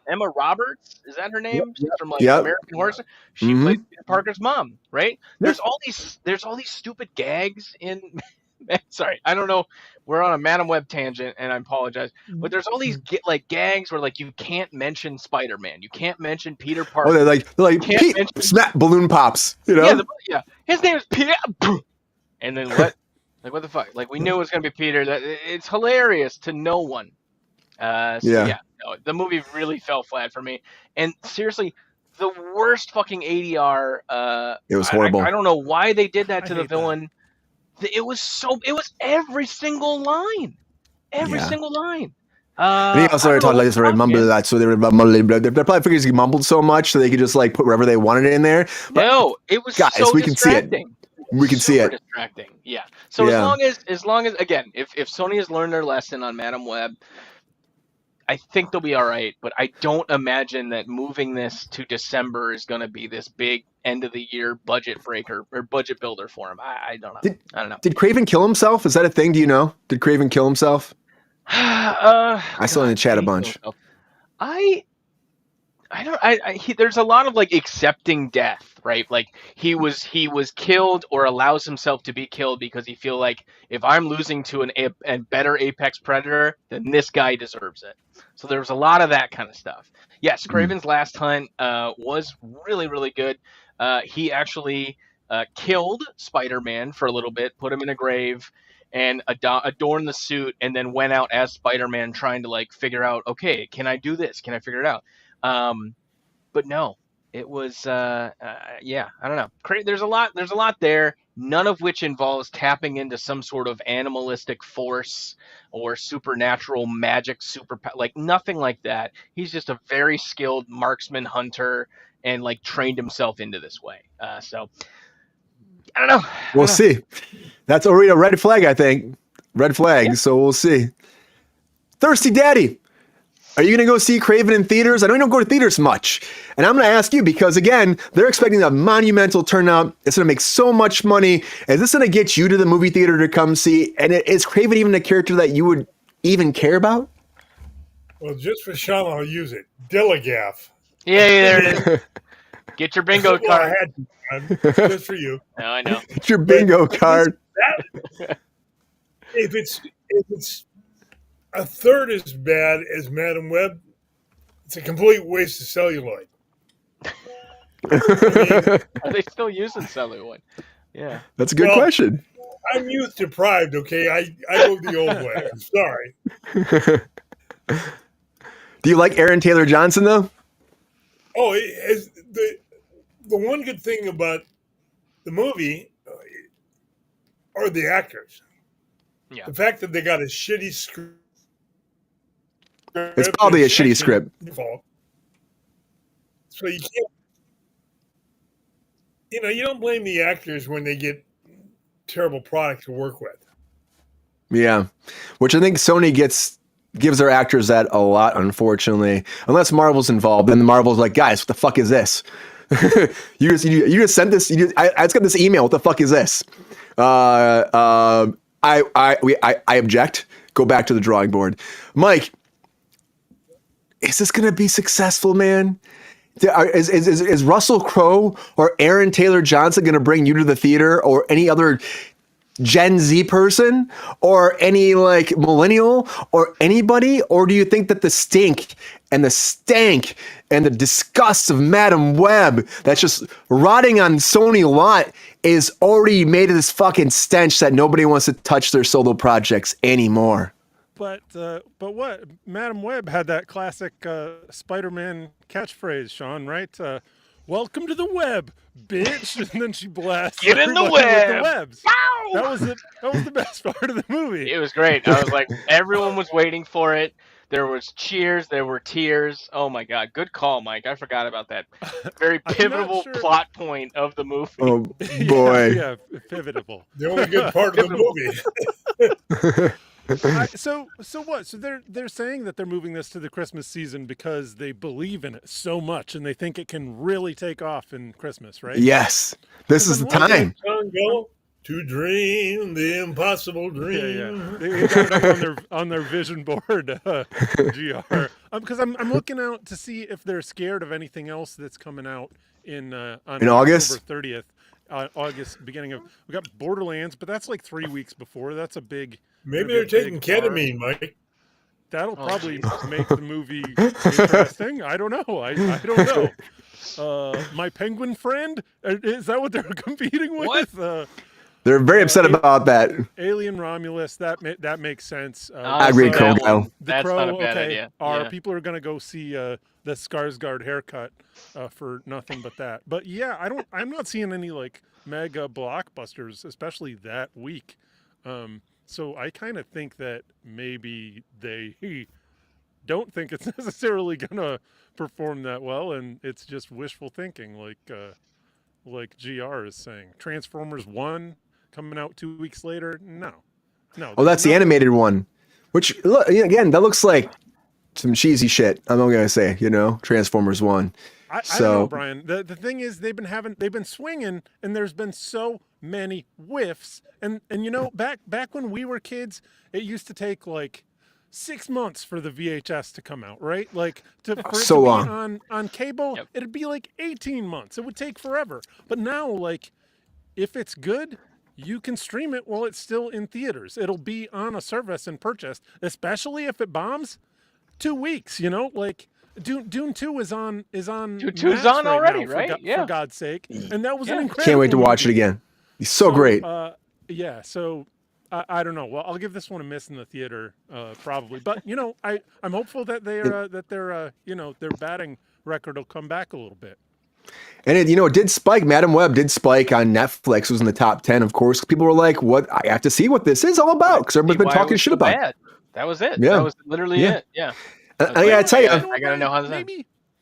Speaker 5: Emma Roberts, is that her name? She's from American Horror Story. She played Peter Parker's mom, right? There's all these stupid gags in. Sorry, I don't know. We're on a Madam Web tangent, and I apologize. But there's all these gags where you can't mention Spider-Man, you can't mention Peter Parker.
Speaker 3: Oh, they're like Pete, snap balloon pops.
Speaker 5: Yeah, his name is Peter. And then what? What the fuck? We knew it was gonna be Peter. It's hilarious to no one. The movie really fell flat for me. And seriously, the worst fucking ADR.
Speaker 3: It was horrible.
Speaker 5: I don't know why they did that to the villain. It was every single line. Every single line.
Speaker 3: And he also started talking like this, right? Mumble that, so they were mumbling. They probably figured he mumbled so much so they could just put wherever they wanted it in there. But
Speaker 5: no, it was
Speaker 3: guys,
Speaker 5: so
Speaker 3: we can see it. We can see it.
Speaker 5: Distracting. Yeah. So as long as again, if Sony has learned their lesson on Madam Web, I think they'll be all right. But I don't imagine that moving this to December is going to be this big end of the year budget breaker or budget builder for him. I don't know. I don't know.
Speaker 3: Did Kraven kill himself? Is that a thing? Do you know? Did Kraven kill himself? I saw in the chat a bunch.
Speaker 5: There's a lot of accepting death, right? He was killed or allows himself to be killed because he feel like if I'm losing to a better apex predator, then this guy deserves it. So there was a lot of that kind of stuff. Yes, Kraven's Last Hunt was really, really good. He actually killed Spider-Man for a little bit, put him in a grave, and adorned the suit, and then went out as Spider-Man trying to figure out, okay, can I do this? Can I figure it out? But no, it was I don't know. There's a lot there, none of which involves tapping into some sort of animalistic force or supernatural magic nothing like that. He's just a very skilled marksman hunter and trained himself into this way. So I don't know.
Speaker 3: We'll see. That's already a red flag, I think. red flag. So we'll see. Thirsty Daddy, are you going to go see Kraven in theaters? I know you don't go to theaters much. And I'm going to ask you because, again, they're expecting a monumental turnout. It's going to make so much money. Is this going to get you to the movie theater to come see? And is Kraven even a character that you would even care about?
Speaker 7: Well, just for Sean, I'll use it. Dilligaff.
Speaker 5: Yeah, there it is. Get your bingo
Speaker 7: Well, I
Speaker 5: card.
Speaker 7: had to, man. Just for you.
Speaker 5: No, I know.
Speaker 3: It's your bingo card.
Speaker 7: If it's a third as bad as Madam Web, it's a complete waste of celluloid.
Speaker 5: Are they still using celluloid? Yeah.
Speaker 3: That's a good question.
Speaker 7: I'm youth deprived, okay? I go the old way. I'm sorry.
Speaker 3: Do you like Aaron Taylor Johnson, though?
Speaker 7: Oh, the one good thing about the movie are the actors.
Speaker 5: Yeah.
Speaker 7: The fact that they got a shitty script.
Speaker 3: It's probably a shitty script.
Speaker 7: So you can't, you don't blame the actors when they get terrible product to work with.
Speaker 3: Yeah, which I think Sony gives their actors that a lot, unfortunately. Unless Marvel's involved, then Marvel's like, guys, what the fuck is this? you just sent this. I just got this email. What the fuck is this? I object. Go back to the drawing board. Mike, is this going to be successful, man? Is Russell Crowe or Aaron Taylor Johnson going to bring you to the theater, or any other Gen Z person, or any like millennial, or anybody? Or do you think that the stink and the stank and the disgust of Madam Web that's just rotting on Sony lot is already made of this fucking stench that nobody wants to touch their solo projects anymore?
Speaker 4: But what? Madam Web had that classic Spider-Man catchphrase, Sean, right? Welcome to the web, bitch. And then she blasts
Speaker 5: Get in the
Speaker 4: everybody
Speaker 5: web. with
Speaker 4: the webs. That was the best part of the movie.
Speaker 5: It was great. I was like, everyone was waiting for it. There was cheers. There were tears. Oh my God. Good call, Mike. I forgot about that. Very pivotal plot point of the movie.
Speaker 3: Oh boy.
Speaker 4: Yeah, pivotal.
Speaker 7: The only good part of the movie.
Speaker 4: So what? So they're saying that they're moving this to the Christmas season because they believe in it so much and they think it can really take off in Christmas, right?
Speaker 3: Yes. This is the time.
Speaker 7: To dream the impossible dream.
Speaker 4: Yeah. They got it up on their vision board, GR. Because I'm looking out to see if they're scared of anything else that's coming out in
Speaker 3: August?
Speaker 4: October 30th. August, beginning of, we got Borderlands, but that's like 3 weeks before. That's a big.
Speaker 7: Maybe they're taking ketamine, Mike.
Speaker 4: That'll probably make the movie interesting. I don't know. I don't know. My penguin friend? Is that what they're competing with?
Speaker 3: They're very upset about that.
Speaker 4: Alien Romulus. That makes sense.
Speaker 3: I agree, Crow.
Speaker 5: That's not a bad idea.
Speaker 4: People are going to go see the Skarsgård haircut for nothing but that. But yeah, I'm not seeing any like mega blockbusters, especially that week. So I kind of think that maybe they don't think it's necessarily going to perform that well, and it's just wishful thinking, like GR is saying. Transformers 1 coming out 2 weeks later? No.
Speaker 3: Oh, that's the animated one. Which, look, again, that looks like some cheesy shit. I'm not gonna say, Transformers 1.
Speaker 4: I don't know, Brian. The thing is, they've been swinging, and there's been so many whiffs. And back when we were kids, it used to take like 6 months for the VHS to come out, right? Like for it to be on cable, it'd be like 18 months. It would take forever. But now, like, if it's good, you can stream it while it's still in theaters. It'll be on a service and purchased, especially if it bombs. 2 weeks, like. Dune 2 is on. Dune
Speaker 5: 2's on already, right?
Speaker 4: For God's sake, and that was an incredible.
Speaker 3: Can't wait to watch it again. He's so great.
Speaker 4: Yeah. So I don't know. Well, I'll give this one a miss in the theater, probably. But I'm hopeful that their batting record will come back a little bit.
Speaker 3: And it did spike. Madam Web did spike on Netflix. It was in the top 10. Of course, people were like, "What? I have to see what this is all about." Because everybody's been talking shit about it.
Speaker 5: That was it.
Speaker 3: Yeah.
Speaker 5: That was literally it. Yeah.
Speaker 3: I gotta tell you,
Speaker 5: I gotta know how this ends.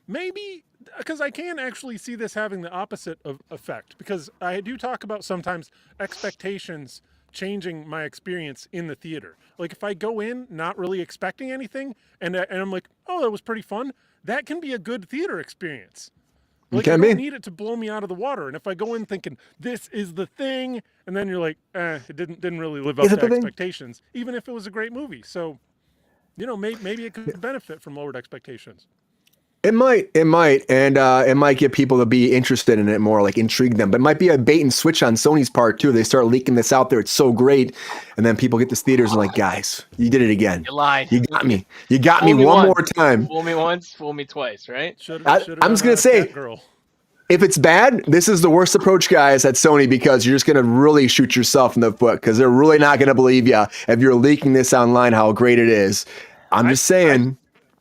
Speaker 4: Maybe because I can actually see this having the opposite of effect, because I do talk about sometimes expectations changing my experience in the theater. Like if I go in not really expecting anything, and I'm like, oh, that was pretty fun. That can be a good theater experience. Like I don't need it to blow me out of the water. And if I go in thinking this is the thing, and then you're like, it didn't really live up to expectations, even if it was a great movie. So, maybe it could benefit from lowered expectations.
Speaker 3: It might, and it might get people to be interested in it more, like intrigue them. But it might be a bait and switch on Sony's part too. They start leaking this out there. It's so great, and then people get to theaters and like, guys, you did it again.
Speaker 5: You lied.
Speaker 3: You got me. You got me one more time.
Speaker 5: Fool me once, fool me twice, right?
Speaker 3: I'm just gonna say, if it's bad, this is the worst approach, guys, at Sony, because you're just gonna really shoot yourself in the foot, because they're really not gonna believe you if you're leaking this online how great it is. I'm just saying.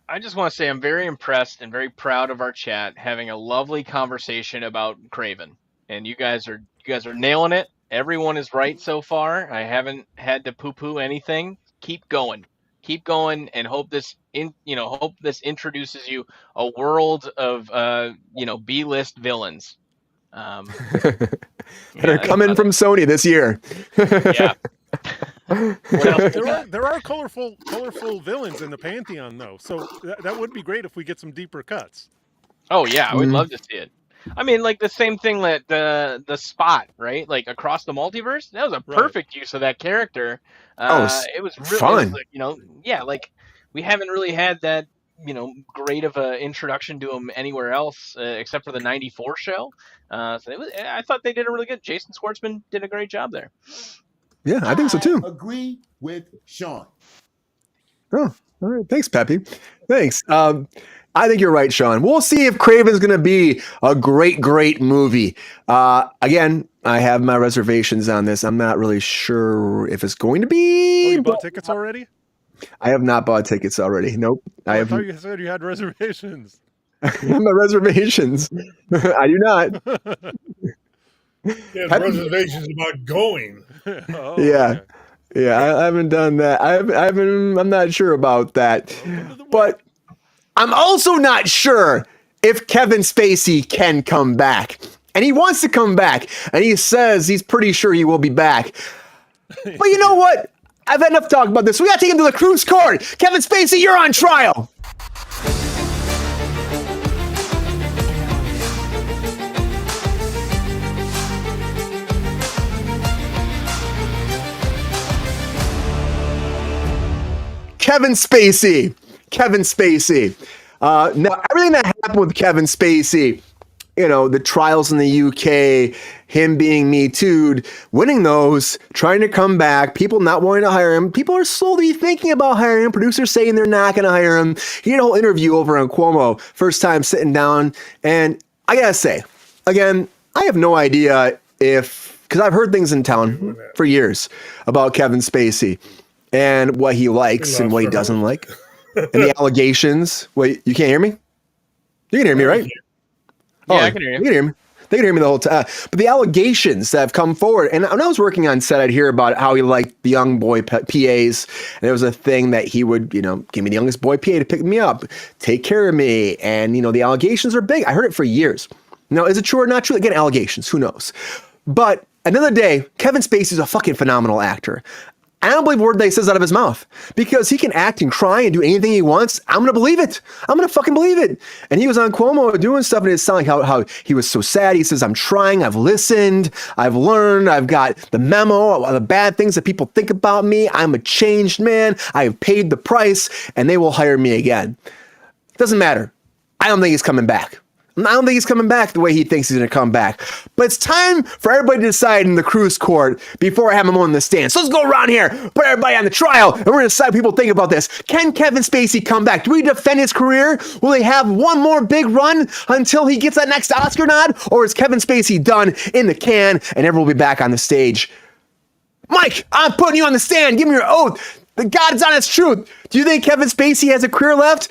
Speaker 5: I just want to say I'm very impressed and very proud of our chat having a lovely conversation about Kraven, and you guys are nailing it. Everyone is right so far. I haven't had to poo-poo anything. Keep going, and hope this introduces you a world of B-list villains
Speaker 3: that are coming from Sony this year.
Speaker 5: Yeah.
Speaker 4: There are colorful villains in the Pantheon, though, so that would be great if we get some deeper cuts.
Speaker 5: Oh yeah, I would love to see it. I mean, like the same thing that the Spot, right? Like across the multiverse, that was a perfect use of that character. It was really fun. Like we haven't really had that great of an introduction to him anywhere else except for the '94 show. I thought they did a really good. Jason Schwartzman did a great job there.
Speaker 3: Yeah, I think so too.
Speaker 1: Agree with Sean.
Speaker 3: Oh, all right. Thanks, Peppy. Thanks. I think you're right, Sean. We'll see if Kraven's going to be a great movie. Again, I have my reservations on this. I'm not really sure if it's going to be.
Speaker 4: Oh, you bought tickets already?
Speaker 3: I have not bought tickets already. Nope.
Speaker 4: I thought you said you had reservations.
Speaker 3: I have my reservations. I do not.
Speaker 7: Yeah, reservations about going.
Speaker 3: Oh, yeah. Okay. Yeah, I haven't done that. I'm not sure about that. But I'm also not sure if Kevin Spacey can come back. And he wants to come back. And he says he's pretty sure he will be back. But you know what? I've had enough talk about this. We got to take him to the Kruse Court. Kevin Spacey, you're on trial. Kevin Spacey. Now, everything that happened with Kevin Spacey, the trials in the UK, him being Me Too'd, winning those, trying to come back, people not wanting to hire him. People are slowly thinking about hiring him. Producers saying they're not going to hire him. He had a whole interview over on Cuomo, first time sitting down. And I got to say, again, I have no idea because I've heard things in town for years about Kevin Spacey and what he likes and what he doesn't like. And the allegations. Wait, you can't hear me? You can hear me, right?
Speaker 5: Yeah, I can hear you.
Speaker 3: You can hear me. They can hear me the whole time. But the allegations that have come forward, and when I was working on set, I'd hear about how he liked the young boy PAs. And it was a thing that he would, give me the youngest boy PA to pick me up, take care of me. And, the allegations are big. I heard it for years. Now, is it true or not true? Again, allegations. Who knows? But at the end of the day, Kevin Spacey is a fucking phenomenal actor. I don't believe a word that he says out of his mouth because he can act and cry and do anything he wants. I'm going to believe it. I'm going to fucking believe it. And he was on Cuomo doing stuff and it sounded like how he was so sad. He says, I'm trying. I've listened. I've learned. I've got the memo of the bad things that people think about me. I'm a changed man. I have paid the price and they will hire me again. Doesn't matter. I don't think he's coming back. I don't think he's coming back the way he thinks he's going to come back. But it's time for everybody to decide in the Kruse Court before I have him on the stand. So let's go around here, put everybody on the trial, and we're going to decide what people think about this. Can Kevin Spacey come back? Do we defend his career? Will he have one more big run until he gets that next Oscar nod? Or is Kevin Spacey done in the can and everyone will be back on the stage? Mike, I'm putting you on the stand. Give me your oath. The God's honest truth. Do you think Kevin Spacey has a career left?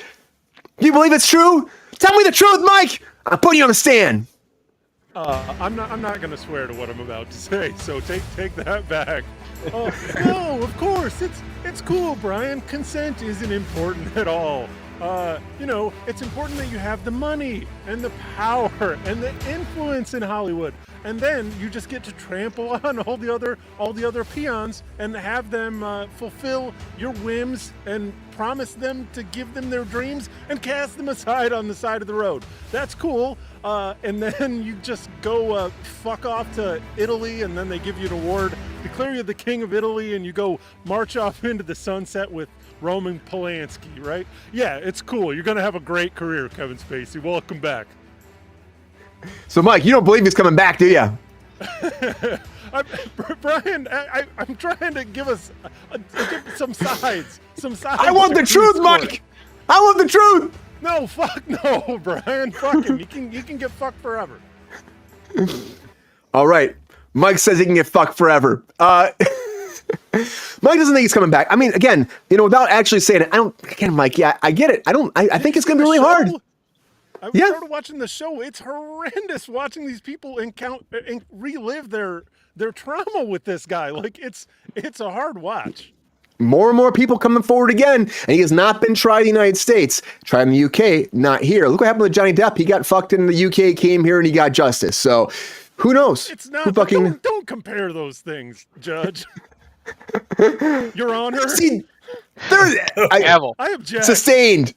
Speaker 3: Do you believe it's true? Tell me the truth, Mike. I'm putting you on the stand.
Speaker 4: I'm not going to swear to what I'm about to say, so take that back. Oh no, of course it's cool, Brian. Consent isn't important at all. it's important that you have the money and the power and the influence in Hollywood. And then you just get to trample on all the other peons and have them fulfill your whims and promise them to give them their dreams and cast them aside on the side of the road. That's cool. And then you just go fuck off to Italy, and then they give you an award, declare you the king of Italy, and you go march off into the sunset with Roman Polanski, right? Yeah, it's cool. You're going to have a great career, Kevin Spacey. Welcome back.
Speaker 3: So, Mike, you don't believe he's coming back, do you?
Speaker 4: Brian, I'm trying to give us some sides.
Speaker 3: I want the truth, Mike. I want the truth.
Speaker 4: No, fuck no, Brian. Fuck him. You can get fucked forever.
Speaker 3: All right. Mike says he can get fucked forever. Mike doesn't think he's coming back. I mean, again, without actually saying it, Mike, yeah, I get it. I think it's going to be really hard.
Speaker 4: I started watching the show. It's horrendous watching these people relive their trauma with this guy. Like it's a hard watch.
Speaker 3: More and more people coming forward again, and he has not been tried in the United States. Tried in the UK, not here. Look what happened with Johnny Depp. He got fucked in the UK, came here, and he got justice. So who knows?
Speaker 4: It's not. Don't compare those things, Judge. Your Honor.
Speaker 3: See,
Speaker 5: I
Speaker 4: object.
Speaker 3: Sustained.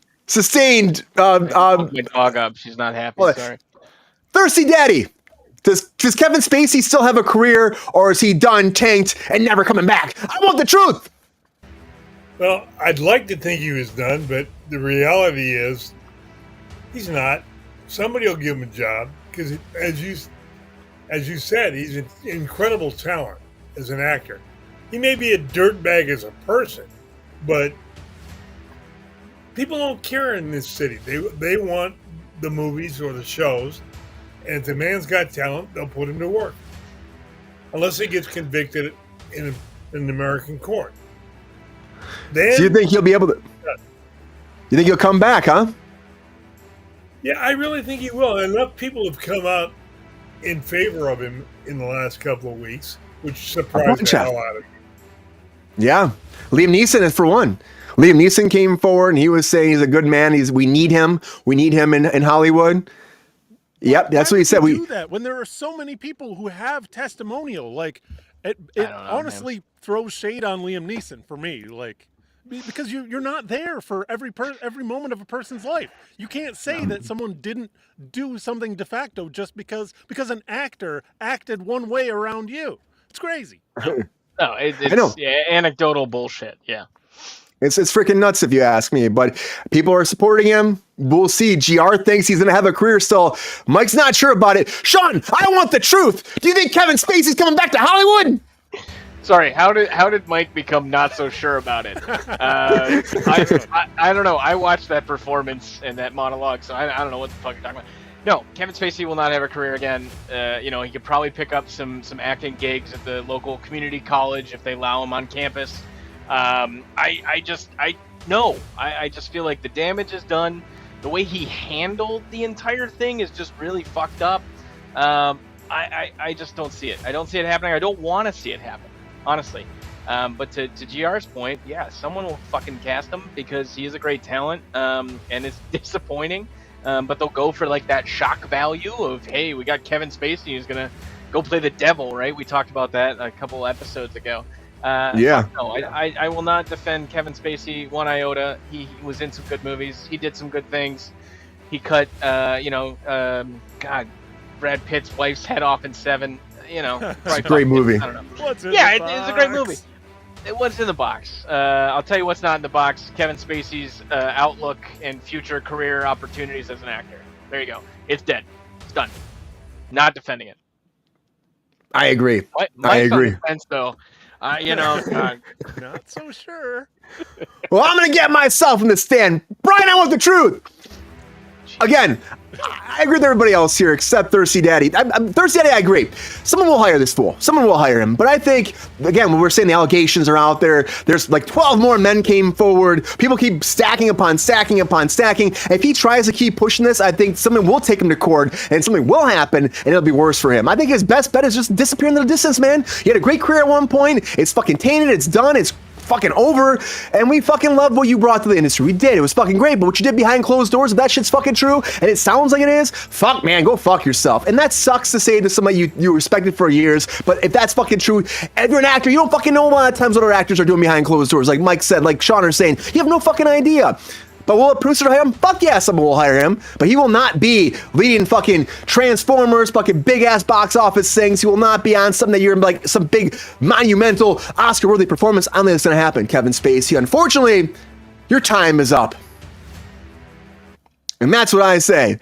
Speaker 5: My dog up. She's not happy. Sorry.
Speaker 3: Thirsty Daddy. Does Kevin Spacey still have a career, or is he done, tanked, and never coming back? I want the truth.
Speaker 7: Well, I'd like to think he was done, but the reality is he's not. Somebody will give him a job because, as you said, he's an incredible talent as an actor. He may be a dirtbag as a person, but people don't care in this city. They want the movies or the shows, and if the man's got talent, they'll put him to work. Unless he gets convicted in an American court. Then,
Speaker 3: so you think he'll be able to? You think he'll come back, huh?
Speaker 7: Yeah, I really think he will. Enough people have come out in favor of him in the last couple of weeks, which surprised the hell out of me.
Speaker 3: Yeah, Liam Neeson is for one. Liam Neeson came forward and he was saying he's a good man. We need him. We need him in Hollywood. Yep, that's what he said.
Speaker 4: We do that when there are so many people who have testimonial. Like it honestly throws shade on Liam Neeson for me. Like because you're not there for every moment of a person's life. You can't say that someone didn't do something de facto just because an actor acted one way around you. It's crazy.
Speaker 5: No, it's anecdotal bullshit. Yeah.
Speaker 3: It's freaking nuts if you ask me, but people are supporting him. We'll see. GR thinks he's going to have a career still. Mike's not sure about it. Sean, I want the truth. Do you think Kevin Spacey's coming back to Hollywood?
Speaker 5: Sorry, how did Mike become not so sure about it? I don't know. I watched that performance and that monologue, so I don't know what the fuck you're talking about. No, Kevin Spacey will not have a career again. He could probably pick up some acting gigs at the local community college if they allow him on campus. I just feel like the damage is done. The way he handled the entire thing is just really fucked up. I just don't see it. I don't see it happening. I don't want to see it happen, honestly. But to GR's point, yeah, someone will fucking cast him because he is a great talent. And it's disappointing. But they'll go for like that shock value of, hey, we got Kevin Spacey who's gonna go play the devil, right? We talked about that a couple episodes ago.
Speaker 3: Yeah.
Speaker 5: No, I will not defend Kevin Spacey one iota. He was in some good movies. He did some good things. He cut, Brad Pitt's wife's head off in Seven.
Speaker 3: It's a great movie.
Speaker 5: I don't know. It's a great movie. What's in the box? I'll tell you what's not in the box. Kevin Spacey's outlook and future career opportunities as an actor. There you go. It's dead. It's done. Not defending it.
Speaker 3: I agree.
Speaker 5: I
Speaker 3: agree.
Speaker 5: Defense, though.
Speaker 4: Not so sure.
Speaker 3: Well, I'm going to get myself in the stand. Brian, I want the truth. Again, I agree with everybody else here except Thirsty Daddy. Thirsty Daddy, I agree. Someone will hire this fool. Someone will hire him. But I think, again, when we're saying the allegations are out there, there's like 12 more men came forward. People keep stacking upon stacking upon stacking. If he tries to keep pushing this, I think someone will take him to court and something will happen and it'll be worse for him. I think his best bet is just disappear in the distance, man. He had a great career at one point. It's fucking tainted. It's done. It's fucking over, and we fucking love what you brought to the industry. We did. It was fucking great, but what you did behind closed doors, if that shit's fucking true, and it sounds like it is, fuck, man, go fuck yourself. And that sucks to say to somebody you respected for years, but if that's fucking true, if you're an actor, you don't fucking know a lot of times what our actors are doing behind closed doors. Like Mike said, like Sean are saying, you have no fucking idea. But will a producer hire him? Fuck yeah, someone will hire him. But he will not be leading fucking Transformers, fucking big-ass box office things. He will not be on something that you're like some big, monumental, Oscar-worthy performance. I don't think it's going to happen, Kevin Spacey. Unfortunately, your time is up. And that's what I say.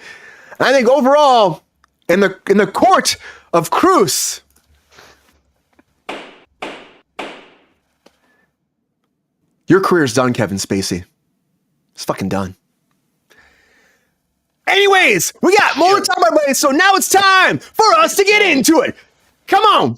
Speaker 3: I think overall, in the court of Kruse, your career's done, Kevin Spacey. It's fucking done. Anyways, we got more to talk about, buddy, so now it's time for us to get into it. Come on.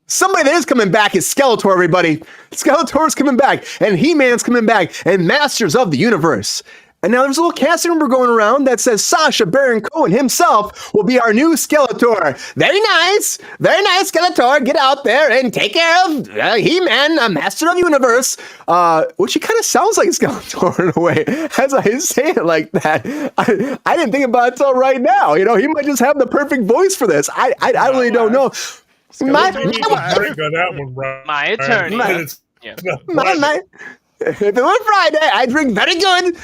Speaker 3: Somebody that is coming back is Skeletor, everybody. Skeletor's coming back, and He-Man's coming back, and Masters of the Universe. And now there's a little casting rumor going around that says Sacha Baron Cohen himself will be our new Skeletor. Very nice, Skeletor. Get out there and take care of He-Man, a Master of the Universe. Which he kind of sounds like Skeletor in a way, as I say it like that. I didn't think about it until right now. You know, he might just have the perfect voice for this. I really don't know. My
Speaker 5: attorney.
Speaker 3: If it were Friday, I'd drink very good.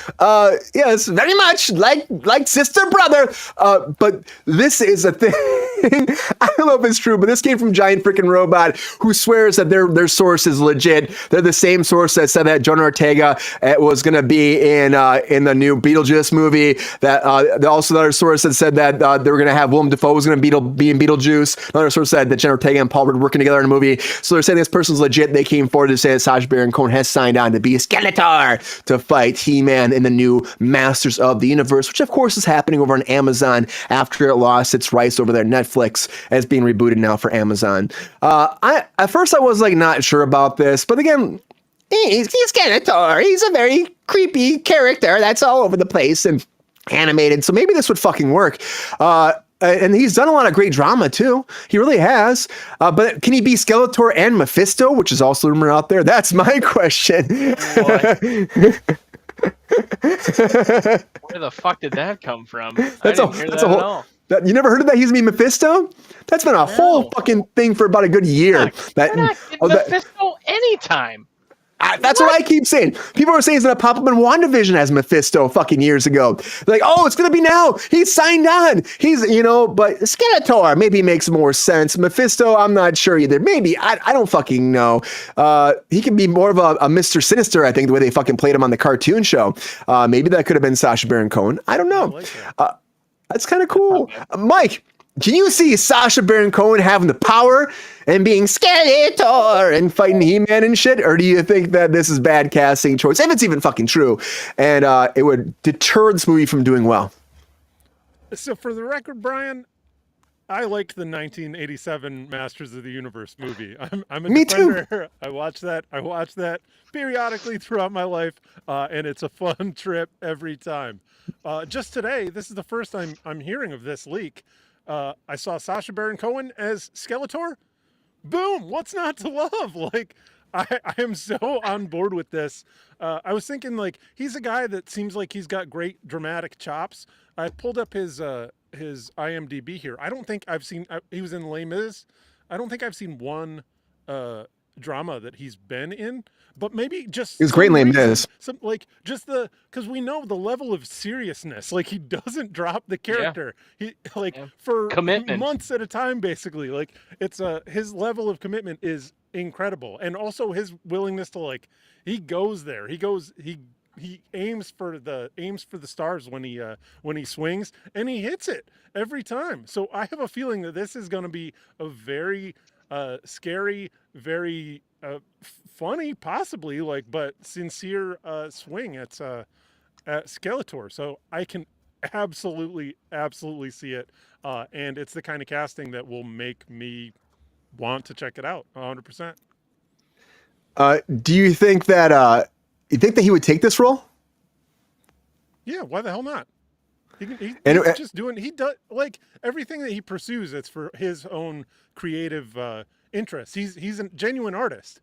Speaker 3: Yes, very much like sister brother. But this is a thing. I don't know if it's true, but this came from Giant Freaking Robot, who swears that their source is legit. They're the same source that said that Jonah Ortega was going to be in the new Beetlejuice movie. That also another source that said that they were going to have Willem Dafoe was going to be in Beetlejuice. Another source said that Jonah Ortega and Paul were working together in a movie. So they're saying this person's legit. They came forward to say that Sacha Baron Cohen has signed on to be Skeletor to fight He-Man in the new Masters of the Universe, which of course is happening over on Amazon after it lost its rights over there, Netflix, and it's being rebooted now for Amazon. At first I was like not sure about this, but again, he's Skeletor. He's a very creepy character that's all over the place and animated, so maybe this would fucking work. And he's done a lot of great drama too. He really has. But can he be Skeletor and Mephisto, which is also a rumor out there? That's my question.
Speaker 5: What? Where the fuck did that come from? I didn't hear that at all.
Speaker 3: You never heard of that? He's gonna be Mephisto? That's been a whole fucking thing for about a good year.
Speaker 5: We're not getting Mephisto anytime.
Speaker 3: That's what I keep saying. People are saying he's going to pop up in WandaVision as Mephisto fucking years ago. They're like, oh, it's going to be now. He's signed on. He's, but Skeletor maybe makes more sense. Mephisto, I'm not sure either. Maybe. I don't fucking know. He can be more of a Mr. Sinister, I think, the way they fucking played him on the cartoon show. Maybe that could have been Sacha Baron Cohen. I don't know. That's kind of cool. Mike, can you see Sacha Baron Cohen having the power and being Skeletor and fighting He-Man and shit? Or do you think that this is bad casting choice, if it's even fucking true, and it would deter this movie from doing well?
Speaker 4: So for the record, Brian, I liked the 1987 Masters of the Universe movie. I'm a
Speaker 3: Me
Speaker 4: defender.
Speaker 3: too.
Speaker 4: I watch that periodically throughout my life, and it's a fun trip every time. Just today, this is the first time I'm hearing of this leak. I saw Sacha Baron Cohen as Skeletor. Boom! What's not to love? Like, I am so on board with this. I was thinking, like, he's a guy that seems like he's got great dramatic chops. I pulled up his IMDb here. I don't think I've seen. He was in Les Mis. I don't think I've seen one drama that he's been in. But maybe just
Speaker 3: he's great in Les Mis.
Speaker 4: Some like just because we know the level of seriousness. Like, he doesn't drop the character. Yeah. He for commitment. Months at a time, basically. Like, it's his level of commitment is incredible, and also his willingness to he goes there. He aims for the stars when he swings, and he hits it every time. So I have a feeling that this is going to be a very scary, very funny, possibly but sincere swing at Skeletor. So I can absolutely see it, and it's the kind of casting that will make me want to check it out 100%.
Speaker 3: Do you think that You think that he would take this role?
Speaker 4: Yeah, why the hell not? He's
Speaker 3: And-
Speaker 4: just doing. He does like everything that he pursues. It's for his own creative interests. He's a genuine artist.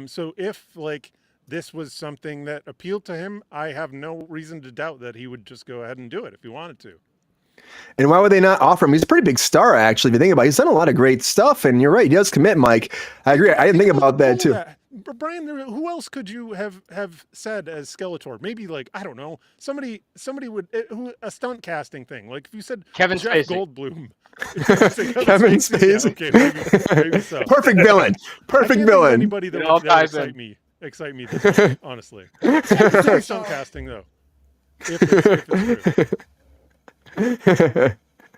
Speaker 4: So if like this was something that appealed to him, I have no reason to doubt that he would just go ahead and do it if he wanted to.
Speaker 3: And why would they not offer him? He's a pretty big star, actually, if you think about it. He's done a lot of great stuff, and you're right, he does commit, Mike. I agree. I didn't think about that, too.
Speaker 4: But Brian, who else could you have said as Skeletor? Maybe like, I don't know, somebody would a stunt casting thing. Like if you said
Speaker 5: Kevin
Speaker 4: Jeff
Speaker 5: Spacey.
Speaker 4: Goldblum.
Speaker 3: Kevin Spacey.
Speaker 4: Yeah, okay, maybe so.
Speaker 3: Perfect villain. Perfect villain.
Speaker 4: Anybody that
Speaker 5: It all
Speaker 4: would
Speaker 5: ties
Speaker 4: excite
Speaker 5: in.
Speaker 4: me. Excite me, this much, honestly. Stunt casting though. If it's true.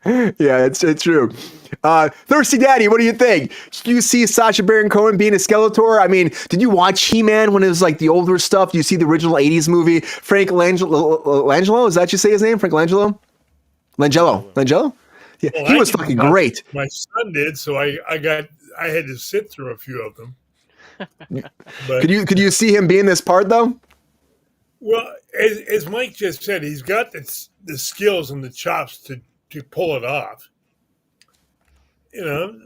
Speaker 3: Yeah, it's true. Thirsty Daddy, what do you think? Do you see Sacha Baron Cohen being a Skeletor? I mean, did you watch He-Man when it was like the older stuff? Do you see the original 80s movie? Frank Langelo? Is that you say his name? Frank Langelo? Langelo? Yeah,
Speaker 7: Well,
Speaker 3: he
Speaker 7: I
Speaker 3: was
Speaker 7: didn't
Speaker 3: fucking
Speaker 7: watch
Speaker 3: great.
Speaker 7: it. My son did, so I had to sit through a few of them. But
Speaker 3: Could you see him being this part though?
Speaker 7: well, as Mike just said, he's got the skills and the chops to pull it off. You know,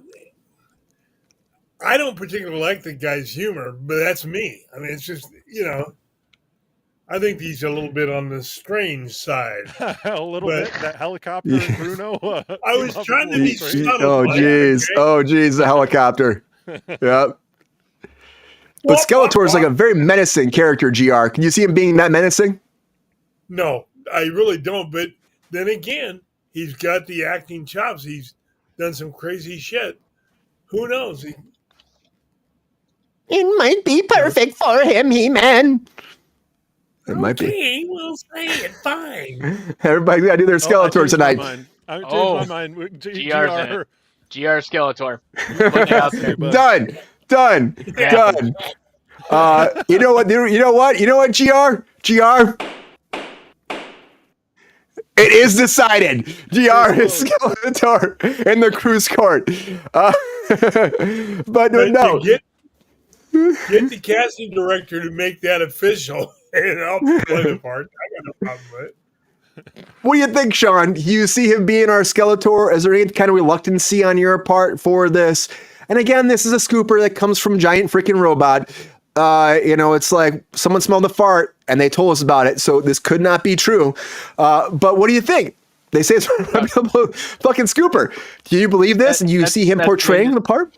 Speaker 7: I don't particularly like the guy's humor, but that's me. I mean, it's just, I think he's a little bit on the strange side.
Speaker 4: A little bit. That helicopter, Bruno.
Speaker 7: I was trying to be subtle.
Speaker 3: Oh
Speaker 7: Mike,
Speaker 3: jeez.
Speaker 7: okay?
Speaker 3: Oh jeez, the helicopter. Yeah. But
Speaker 7: Well,
Speaker 3: Skeletor is like a very menacing character, GR. Can you see him being that menacing?
Speaker 7: No, I really don't. But then again, he's got the acting chops. He's done some crazy shit. Who knows?
Speaker 3: It might be perfect for him, He-Man. It might be.
Speaker 7: Okay, we'll say it. Fine.
Speaker 3: Everybody's got to do their Skeletor tonight.
Speaker 4: I changed my mind.
Speaker 5: GR's in it. GR Skeletor.
Speaker 3: Done.
Speaker 5: Yeah.
Speaker 3: Done. You know what? GR? It is decided. GR is Skeletor in the Kruse Court. But no.
Speaker 7: Get the casting director to make that official, and I'll play the part. I got no problem with it.
Speaker 3: What do you think, Sean? You see him being our Skeletor? Is there any kind of reluctancy on your part for this? And again, this is a scooper that comes from Giant Freaking Robot. It's like someone smelled a fart and they told us about it, so this could not be true. But what do you think? They say it's a reputable fucking scooper. Do you believe this? And you see him portraying the part?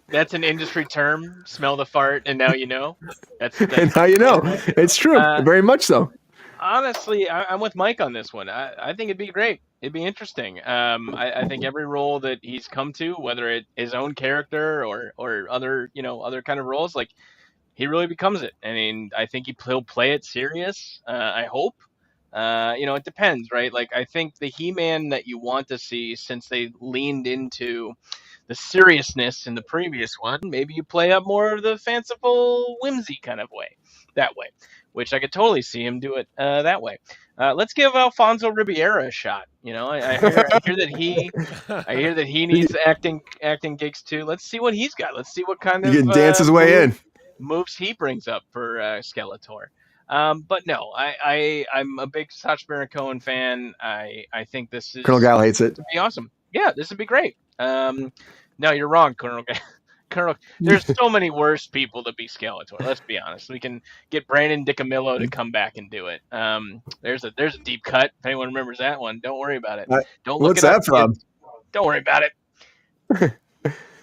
Speaker 5: That's an industry term. Smell the fart, and now you know. That's
Speaker 3: And now you know. It's true. Very much so.
Speaker 5: Honestly, I'm with Mike on this one. I think it'd be great. It'd be interesting. I think every role that he's come to, whether it his own character or other other kind of roles, like he really becomes it. I mean, I think he'll play it serious. I hope. It depends, right? Like I think the He-Man that you want to see, since they leaned into the seriousness in the previous one, maybe you play up more of the fanciful whimsy kind of way, that way. Which I could totally see him do it that way. Let's give Alfonso Ribeira a shot. I hear that he needs acting gigs too. Let's see what he's got. Let's see what kind of
Speaker 3: He can dance his way in.
Speaker 5: Moves he brings up for Skeletor. But no, I'm a big Sacha Baron Cohen fan. I think this is
Speaker 3: Colonel Gal hates it.
Speaker 5: Be awesome. Yeah, this would be great. No, you're wrong, Colonel Gal. Colonel, there's so many worse people to be Skeletor. Let's be honest. We can get Brandon DiCamillo to come back and do it. There's a deep cut. If anyone remembers that one, don't worry about it. Don't look
Speaker 3: What's
Speaker 5: it up,
Speaker 3: that from?
Speaker 5: kids. Don't worry about it.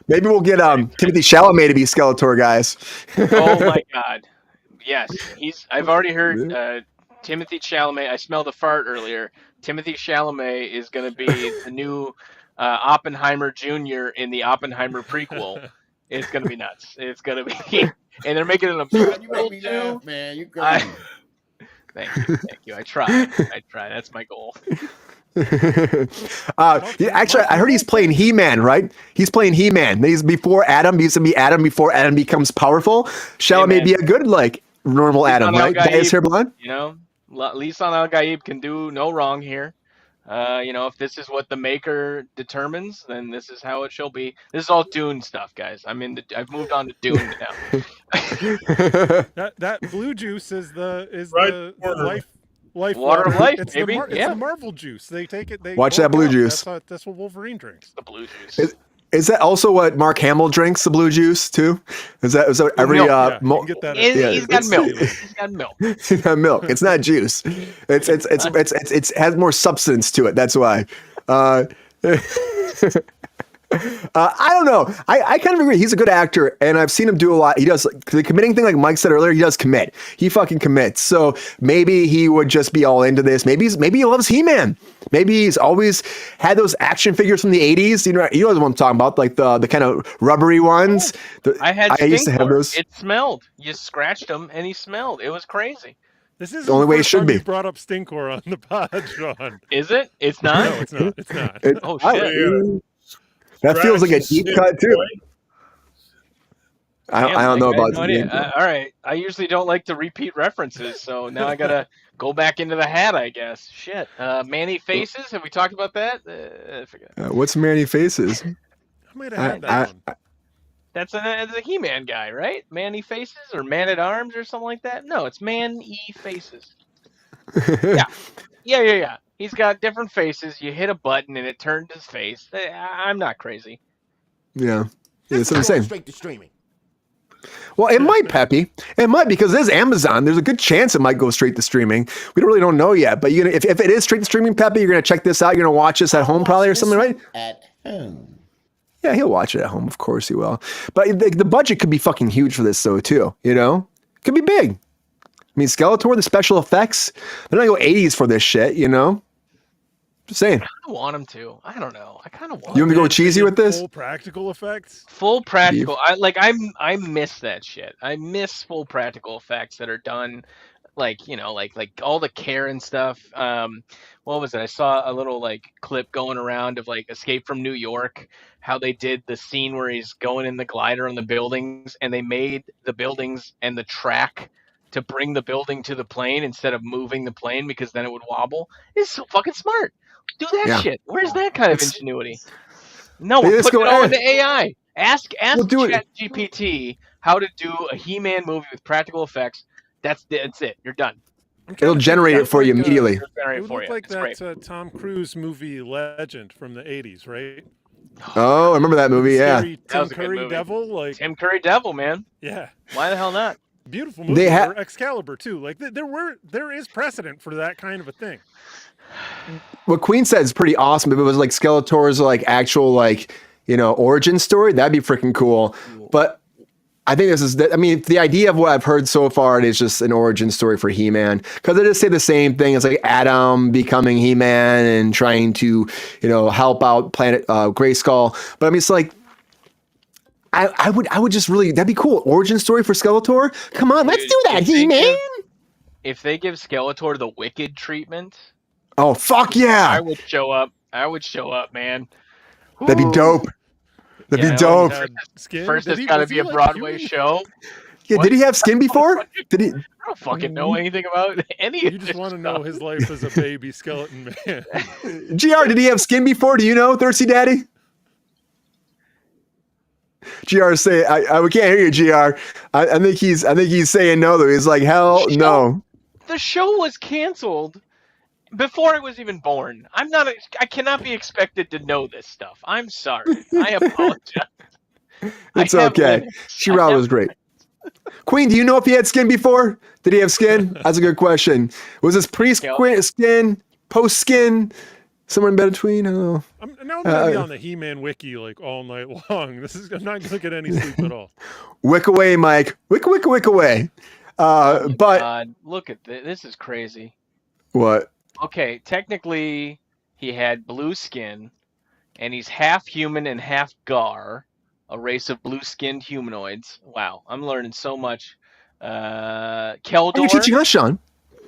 Speaker 3: Maybe we'll get Timothy Chalamet to be Skeletor, guys.
Speaker 5: Oh my God, yes. I've already heard Timothy Chalamet. I smelled a fart earlier. Timothy Chalamet is going to be the new Oppenheimer Jr. in the Oppenheimer prequel. It's gonna be nuts. It's gonna be, and they're making it a
Speaker 6: You make me laugh, man. You
Speaker 5: Thank you. I try. That's my goal.
Speaker 3: Actually, I heard he's playing He-Man, right? He's playing He-Man. He's before Adam. He's gonna be Adam before Adam becomes powerful. Chalamet be a good normal Adam, right? Dye his hair blonde.
Speaker 5: Lisan Al Gaib can do no wrong here. If this is what the maker determines, then this is how it shall be. This is all Dune stuff, guys. I've moved on to Dune now.
Speaker 4: That blue juice is the
Speaker 7: Right.
Speaker 4: life
Speaker 5: Water of life,
Speaker 4: it's
Speaker 5: baby.
Speaker 4: It's
Speaker 5: Yeah.
Speaker 4: the Marvel juice. They take it. They
Speaker 3: Watch
Speaker 4: go
Speaker 3: that blue
Speaker 4: up.
Speaker 3: juice.
Speaker 4: That's what Wolverine drinks.
Speaker 5: The blue juice.
Speaker 3: Is that also what Mark Hamill drinks? The blue juice too? Is that every
Speaker 5: Milk,
Speaker 4: Yeah, you can get that.
Speaker 5: He's got
Speaker 3: it's-
Speaker 5: milk. He's got milk.
Speaker 3: It's not milk. It's not juice. It's has more substance to it. That's why. I don't know. I kind of agree. He's a good actor, and I've seen him do a lot. He does the committing thing, like Mike said earlier. He does commit. He fucking commits. So maybe he would just be all into this. Maybe he loves He-Man. Maybe he's always had those action figures from the '80s. You know what I'm talking about, like the kind of rubbery ones.
Speaker 5: I
Speaker 3: used to have those.
Speaker 5: It smelled. You scratched him, and he smelled. It was crazy.
Speaker 4: This is
Speaker 3: The only way it should be.
Speaker 4: You brought up Stinkor on the pod, Sean.
Speaker 5: Is it? It's not.
Speaker 4: No, it's not. It's not.
Speaker 5: Oh shit!
Speaker 3: That feels like a deep cut too. I don't know about
Speaker 5: no idea. All right, I usually don't like to repeat references, so now I gotta go back into the hat, I guess. Shit. Manny Faces. Have we talked about that? I forget.
Speaker 3: what's Manny Faces?
Speaker 4: I might have had that one.
Speaker 5: That's a He-Man guy, right? Manny Faces or Man at Arms or something like that? No, it's Man-E Faces. Yeah. He's got different faces. You hit a button and it turned his face. I'm not crazy.
Speaker 3: Yeah, that's what I'm
Speaker 1: Going
Speaker 3: saying.
Speaker 1: straight to streaming.
Speaker 3: Well, it might, Peppy. It might, because it is Amazon. There's a good chance it might go straight to streaming. We don't know yet. But if it is straight to streaming, Peppy, you're gonna check this out. You're gonna watch this at home, probably, or something, right?
Speaker 1: At home.
Speaker 3: Yeah, he'll watch it at home. Of course he will. But the budget could be fucking huge for this, though, too. Could be big. I mean, Skeletor, the special effects, they're not gonna go 80s for this shit. Just saying.
Speaker 5: I want him to. I don't know. I kind of want.
Speaker 3: You want to go cheesy with this?
Speaker 4: Full practical effects.
Speaker 5: Full practical. I miss that shit. I miss full practical effects that are done, like all the care and stuff. What was it? I saw a little clip going around of Escape from New York, how they did the scene where he's going in the glider on the buildings, and they made the buildings and the track to bring the building to the plane instead of moving the plane because then it would wobble. It's so fucking smart. Do that shit. Where's that kind of ingenuity? No, we're putting it all into AI. Ask ChatGPT how to do a He-Man movie with practical effects. That's it. You're done.
Speaker 3: It'll generate it for you immediately.
Speaker 4: It would look like that Tom Cruise movie Legend from the 80s, right?
Speaker 3: Oh, I remember that movie. Yeah.
Speaker 4: Tim
Speaker 5: That was a good
Speaker 4: Curry
Speaker 5: movie.
Speaker 4: Devil,
Speaker 5: Tim Curry Devil, man.
Speaker 4: Yeah.
Speaker 5: Why the hell not?
Speaker 4: Beautiful movie. Or Excalibur too. There is precedent for that kind of a thing.
Speaker 3: What Queen said is pretty awesome. If it was like Skeletor's actual origin story, that'd be freaking cool. But I think the idea of what I've heard so far, it is just an origin story for He-Man, because they just say the same thing. It's like Adam becoming He-Man and trying to help out Planet Grayskull. But I mean, it's like I would just really, that'd be cool. Origin story for Skeletor. Come on, let's do that, He-Man.
Speaker 5: If they give Skeletor the Wicked treatment,
Speaker 3: oh fuck yeah!
Speaker 5: I would show up. Man.
Speaker 3: That'd be dope. That'd be dope.
Speaker 5: First, it's got to be a Broadway show.
Speaker 3: Yeah, did he have skin before? Did he?
Speaker 5: I don't fucking know anything about any of
Speaker 4: You
Speaker 5: this
Speaker 4: just want to
Speaker 5: stuff.
Speaker 4: know his life as a baby skeleton man.
Speaker 3: GR, did he have skin before? Do you know, Thirsty Daddy? GR say we can't hear you, GR. I think he's saying no though. He's like, hell no.
Speaker 5: The show was canceled before I was even born. I cannot be expected to know this stuff. I'm sorry. I apologize.
Speaker 3: It's okay. She-Ra was great. Queen, do you know if he had skin before? Did he have skin? That's a good question. Was this pre-skin, post-skin, somewhere in between? I don't know.
Speaker 4: I'm gonna be on the He-Man wiki all night long. I'm not gonna get any sleep at all.
Speaker 3: Wick away, Mike. Wick away. But
Speaker 5: God, look at this. This is crazy.
Speaker 3: What?
Speaker 5: Okay, technically he had blue skin, and he's half human and half Gar, a race of blue-skinned humanoids. Wow, I'm learning so much. Keldor.
Speaker 3: You're teaching us, Sean.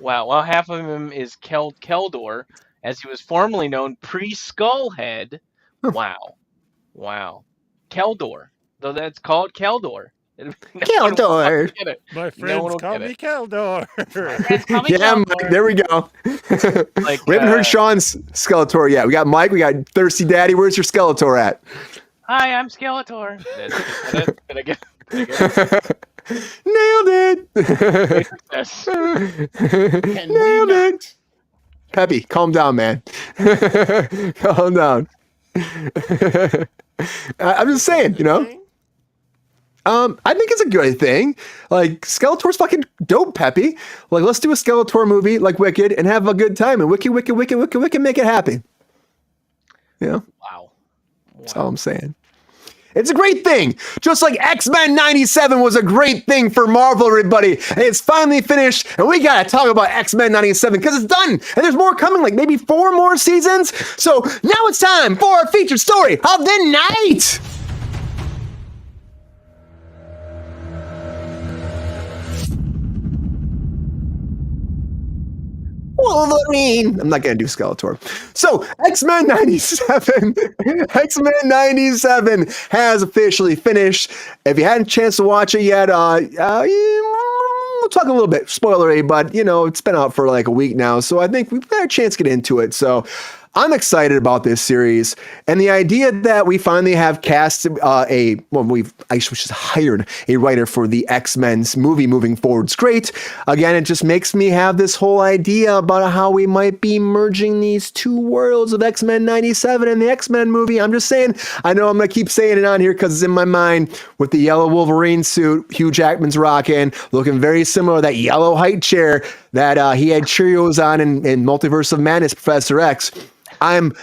Speaker 5: Wow, well, half of him is Keldor, as he was formerly known pre-Skullhead. Wow. Keldor, though that's called Keldor. No one will
Speaker 3: Skeletor.
Speaker 5: fucking get it.
Speaker 4: My
Speaker 5: No
Speaker 4: friends
Speaker 5: one will
Speaker 4: call
Speaker 5: get
Speaker 4: me
Speaker 5: it.
Speaker 4: Keldor.
Speaker 5: Friends call me
Speaker 3: Yeah,
Speaker 5: Skeletor.
Speaker 3: Mike, there we go.
Speaker 5: Like,
Speaker 3: we haven't heard Sean's Skeletor yet. We got Mike. We got Thirsty Daddy. Where's your Skeletor at?
Speaker 5: Hi, I'm Skeletor. Did I get it?
Speaker 3: Nailed it.
Speaker 5: Great success.
Speaker 6: Can we
Speaker 3: Nailed
Speaker 6: not?
Speaker 3: it. Peppy, calm down, man. Calm down. I'm just saying, you know. I think it's a good thing. Like, Skeletor's fucking dope, Peppy. Like, let's do a Skeletor movie like Wicked and have a good time and Wicked make it happen. You know?
Speaker 5: Wow.
Speaker 3: That's all I'm saying. It's a great thing. Just like X-Men 97 was a great thing for Marvel, everybody. And it's finally finished. And we got to talk about X-Men 97 because it's done. And there's more coming, like maybe 4 more seasons. So now it's time for our featured story of the night. Wolverine. I'm not going to do Skeletor. So, X-Men 97. X-Men 97 has officially finished. If you hadn't a chance to watch it yet, we'll talk a little bit spoilery, but, you know, it's been out for like a week now, so I think we've got a chance to get into it. So, I'm excited about this series, and the idea that we finally have cast we've just hired a writer for the X-Men's movie moving forward is great. Again, it just makes me have this whole idea about how we might be merging these two worlds of X-Men 97 and the X-Men movie. I'm just saying, I know I'm going to keep saying it on here because it's in my mind with the yellow Wolverine suit Hugh Jackman's rocking, looking very similar to that yellow height chair that he had Cheerios on in Multiverse of Madness, Professor X. I'm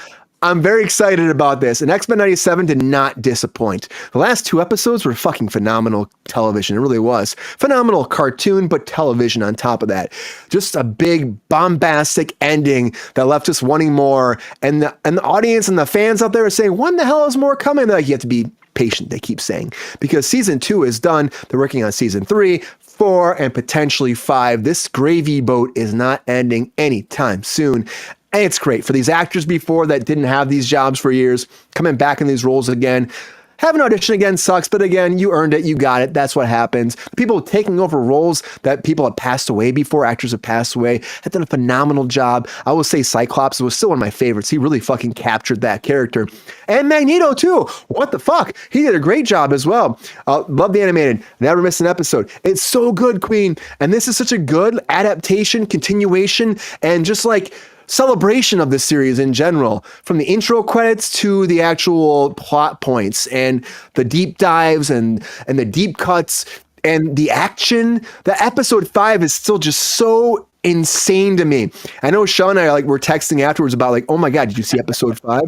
Speaker 3: very excited about this, and X-Men 97 did not disappoint. The last 2 episodes were fucking phenomenal television. It really was. Phenomenal cartoon, but television on top of that. Just a big, bombastic ending that left us wanting more, and the audience and the fans out there are saying, when the hell is more coming? They're like, you have to be patient, they keep saying, because season 2 is done. They're working on season 3, 4, and potentially 5. This gravy boat is not ending anytime soon. And it's great for these actors before that didn't have these jobs for years, coming back in these roles again. Having an audition again sucks, but again, you earned it, you got it, that's what happens. People taking over roles that people have passed away before, actors have passed away, have done a phenomenal job. I will say Cyclops was still one of my favorites. He really fucking captured that character. And Magneto too, what the fuck? He did a great job as well. Love the animated, never missed an episode. It's so good, Queen. And this is such a good adaptation, continuation, and just like celebration of the series in general, from the intro credits to the actual plot points and the deep dives and the deep cuts and the action. The episode 5 is still just so insane to me. I know Sean and I were texting afterwards about like, oh my God, did you see episode 5?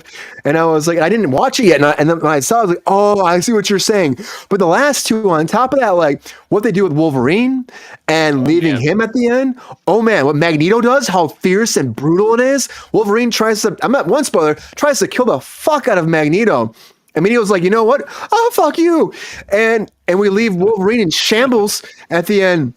Speaker 3: And I was like, I didn't watch it yet. And then when I saw it, I was like, oh, I see what you're saying. But the last 2 on top of that, like what they do with Wolverine and leaving him at the end. Oh man, what Magneto does, how fierce and brutal it is. Wolverine tries to kill the fuck out of Magneto. And Magneto's like, you know what? Oh, fuck you. And we leave Wolverine in shambles at the end.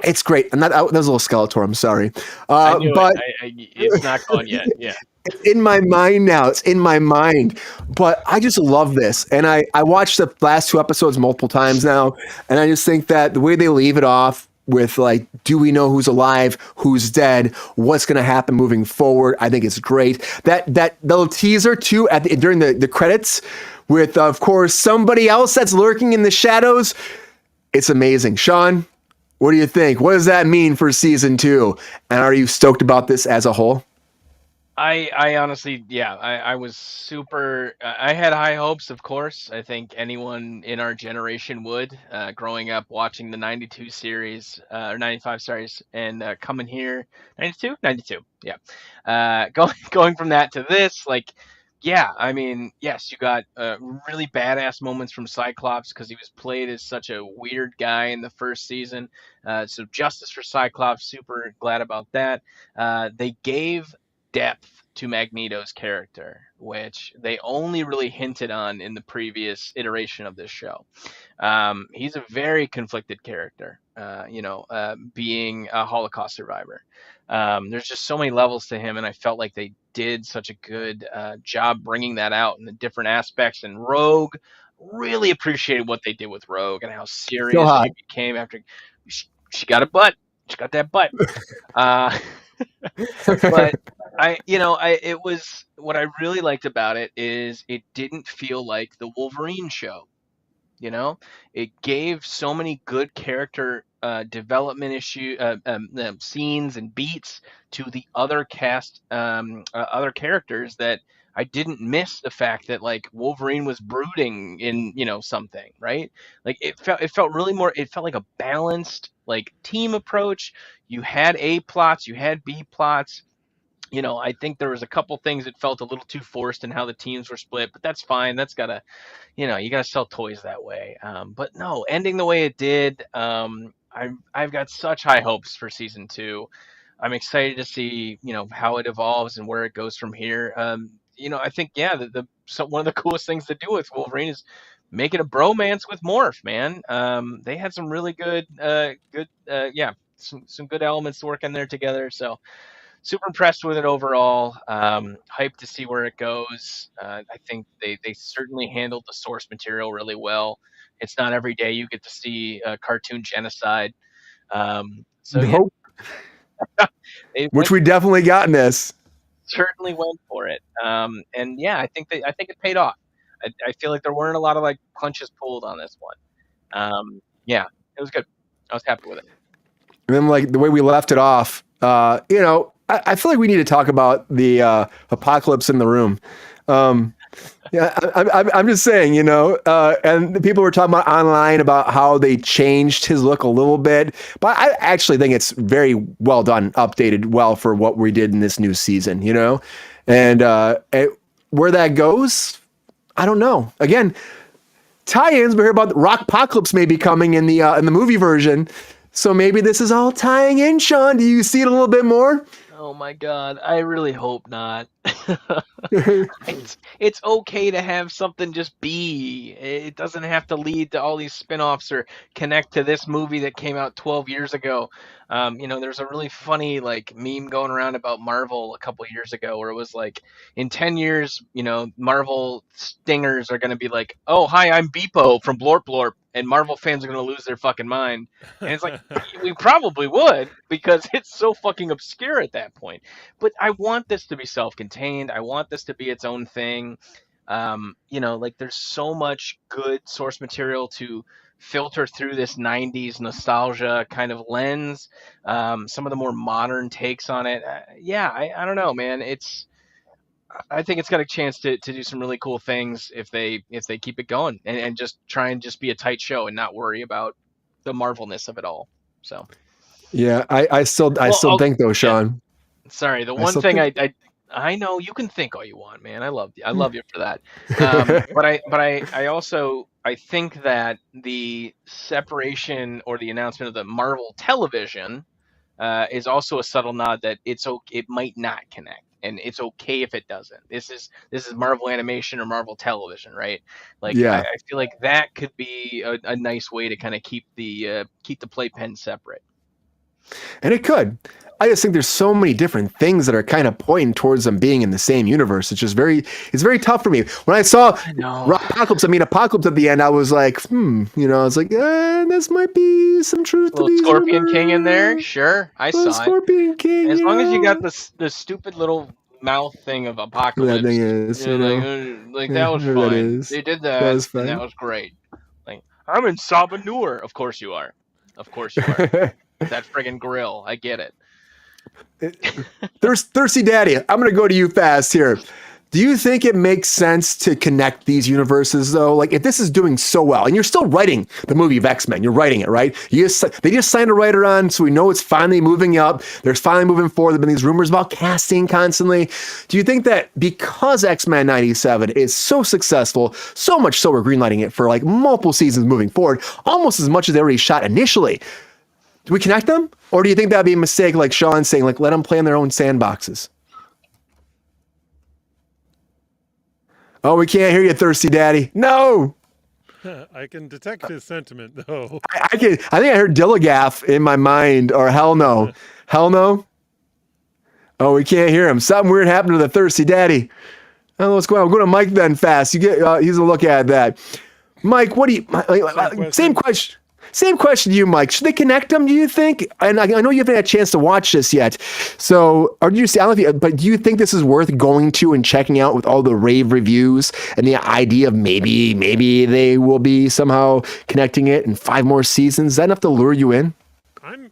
Speaker 3: It's great. And that was a little Skeletor. I'm sorry. But
Speaker 5: it's not gone yet. Yeah.
Speaker 3: It's in my mind now. It's in my mind. But I just love this. And I watched the last 2 episodes multiple times now. And I just think that the way they leave it off with like, do we know who's alive, who's dead, what's going to happen moving forward? I think it's great. That little teaser too during the credits with, of course, somebody else that's lurking in the shadows. It's amazing. Sean, what do you think? What does that mean for season 2? And are you stoked about this as a whole?
Speaker 5: I honestly, yeah, I was super, I had high hopes, of course. I think anyone in our generation would, growing up watching the 92 series, or 95 series, and coming here, 92? 92, yeah. Going from that to this, like, yeah, I mean, yes, you got really badass moments from Cyclops because he was played as such a weird guy in the first season. So justice for Cyclops, super glad about that. They gave depth to Magneto's character, which they only really hinted on in the previous iteration of this show. He's a very conflicted character, being a Holocaust survivor. There's just so many levels to him, and I felt like they did such a good job bringing that out in the different aspects. And Rogue, Really appreciated what they did with Rogue and how serious
Speaker 3: Still hot.
Speaker 5: she became after she got a butt. She got that butt. But it was what I really liked about it is it didn't feel like the Wolverine show. It gave so many good character development scenes and beats to the other other characters that I didn't miss the fact that like Wolverine was brooding in something, right? Like it felt really more. It felt like a balanced like team approach. You had A plots, you had B plots. I think there was a couple things that felt a little too forced in how the teams were split, but that's fine. That's gotta, you gotta sell toys that way. But no, ending the way it did, I've got such high hopes for season 2. I'm excited to see, how it evolves and where it goes from here. I think, yeah, one of the coolest things to do with Wolverine is making a bromance with Morph, man. They had some really good, some good elements to work in there together. So super impressed with it overall. Hyped to see where it goes. I think they certainly handled the source material really well. It's not every day you get to see cartoon genocide.
Speaker 3: Nope. Which we definitely got in this.
Speaker 5: Certainly went for it. And yeah, I think it paid off. I feel like there weren't a lot of like punches pulled on this one. Yeah, it was good. I was happy with it.
Speaker 3: And then like the way we left it off, I feel like we need to talk about the apocalypse in the room. Yeah, I'm just saying, and the people were talking about online about how they changed his look a little bit, but I actually think it's very well done, updated well for what we did in this new season, and where that goes, I don't know. Again, tie-ins. We hear about the Rockpocalypse may be coming in the movie version, so maybe this is all tying in. Sean, do you see it a little bit more?
Speaker 5: Oh my God, I really hope not. It's okay to have something just be. It doesn't have to lead to all these spin-offs or connect to this movie that came out 12 years ago. There's a really funny like meme going around about Marvel a couple years ago where it was like, in 10 years, Marvel stingers are going to be like, oh, hi, I'm Beepo from Blorp Blorp. And Marvel fans are going to lose their fucking mind. And it's like, we probably would, because it's so fucking obscure at that point. But I want this to be self-contained. I want this to be its own thing. There's so much good source material to filter through this 90s nostalgia kind of lens. Some of the more modern takes on it. I don't know, man. I think it's got a chance to do some really cool things if they keep it going and just try and just be a tight show and not worry about the Marvelness of it all. So
Speaker 3: yeah, I still think though, Sean.
Speaker 5: Yeah. Sorry, the one thing I know you can think all you want, man. I love you for that. But I also think that the separation or the announcement of the Marvel television is also a subtle nod that it might not connect. And it's okay if it doesn't. This is Marvel Animation or Marvel Television, right? Like, yeah. I feel like that could be a nice way to kind of keep the playpen separate.
Speaker 3: And it could. I just think there's so many different things that are kind of pointing towards them being in the same universe. It's very tough for me. When I saw Apocalypse at the end, I was like, I was like, this might be some truth to these
Speaker 5: Scorpion
Speaker 3: rumors.
Speaker 5: King in there. Sure, I saw
Speaker 3: Scorpion King.
Speaker 5: As long as you got the stupid little mouth thing of Apocalypse.
Speaker 3: That thing is,
Speaker 5: that was fine. They did that and that was great. Like, I'm in Sabanur. Of course you are. That friggin' grill. I get it.
Speaker 3: Thirsty Daddy, I'm going to go to you fast here. Do you think it makes sense to connect these universes, though? Like, if this is doing so well, and you're still writing the movie of X-Men, you're writing it, right? They just signed a writer on, so we know it's finally moving up. There's finally moving forward. There have been these rumors about casting constantly. Do you think that because X-Men 97 is so successful, so much so we're greenlighting it for like multiple seasons moving forward, almost as much as they already shot initially, do we connect them? Or do you think that'd be a mistake, like Sean saying, like, let them play in their own sandboxes? Oh, we can't hear you, Thirsty Daddy. No!
Speaker 4: I can detect his sentiment, though.
Speaker 3: I think I heard Dillagaff in my mind, or hell no. Hell no? Oh, we can't hear him. Something weird happened to the Thirsty Daddy. I don't know what's going on. We'll go to Mike then fast. You get he's a look at that. Mike, what do you? Same question. Same question to you, Mike. Should they connect them, do you think? And I know you haven't had a chance to watch this yet. So, or do you see, I don't know if you, but do you think this is worth going to and checking out with all the rave reviews and the idea of maybe they will be somehow connecting it in 5 more seasons? Is that enough to lure you in?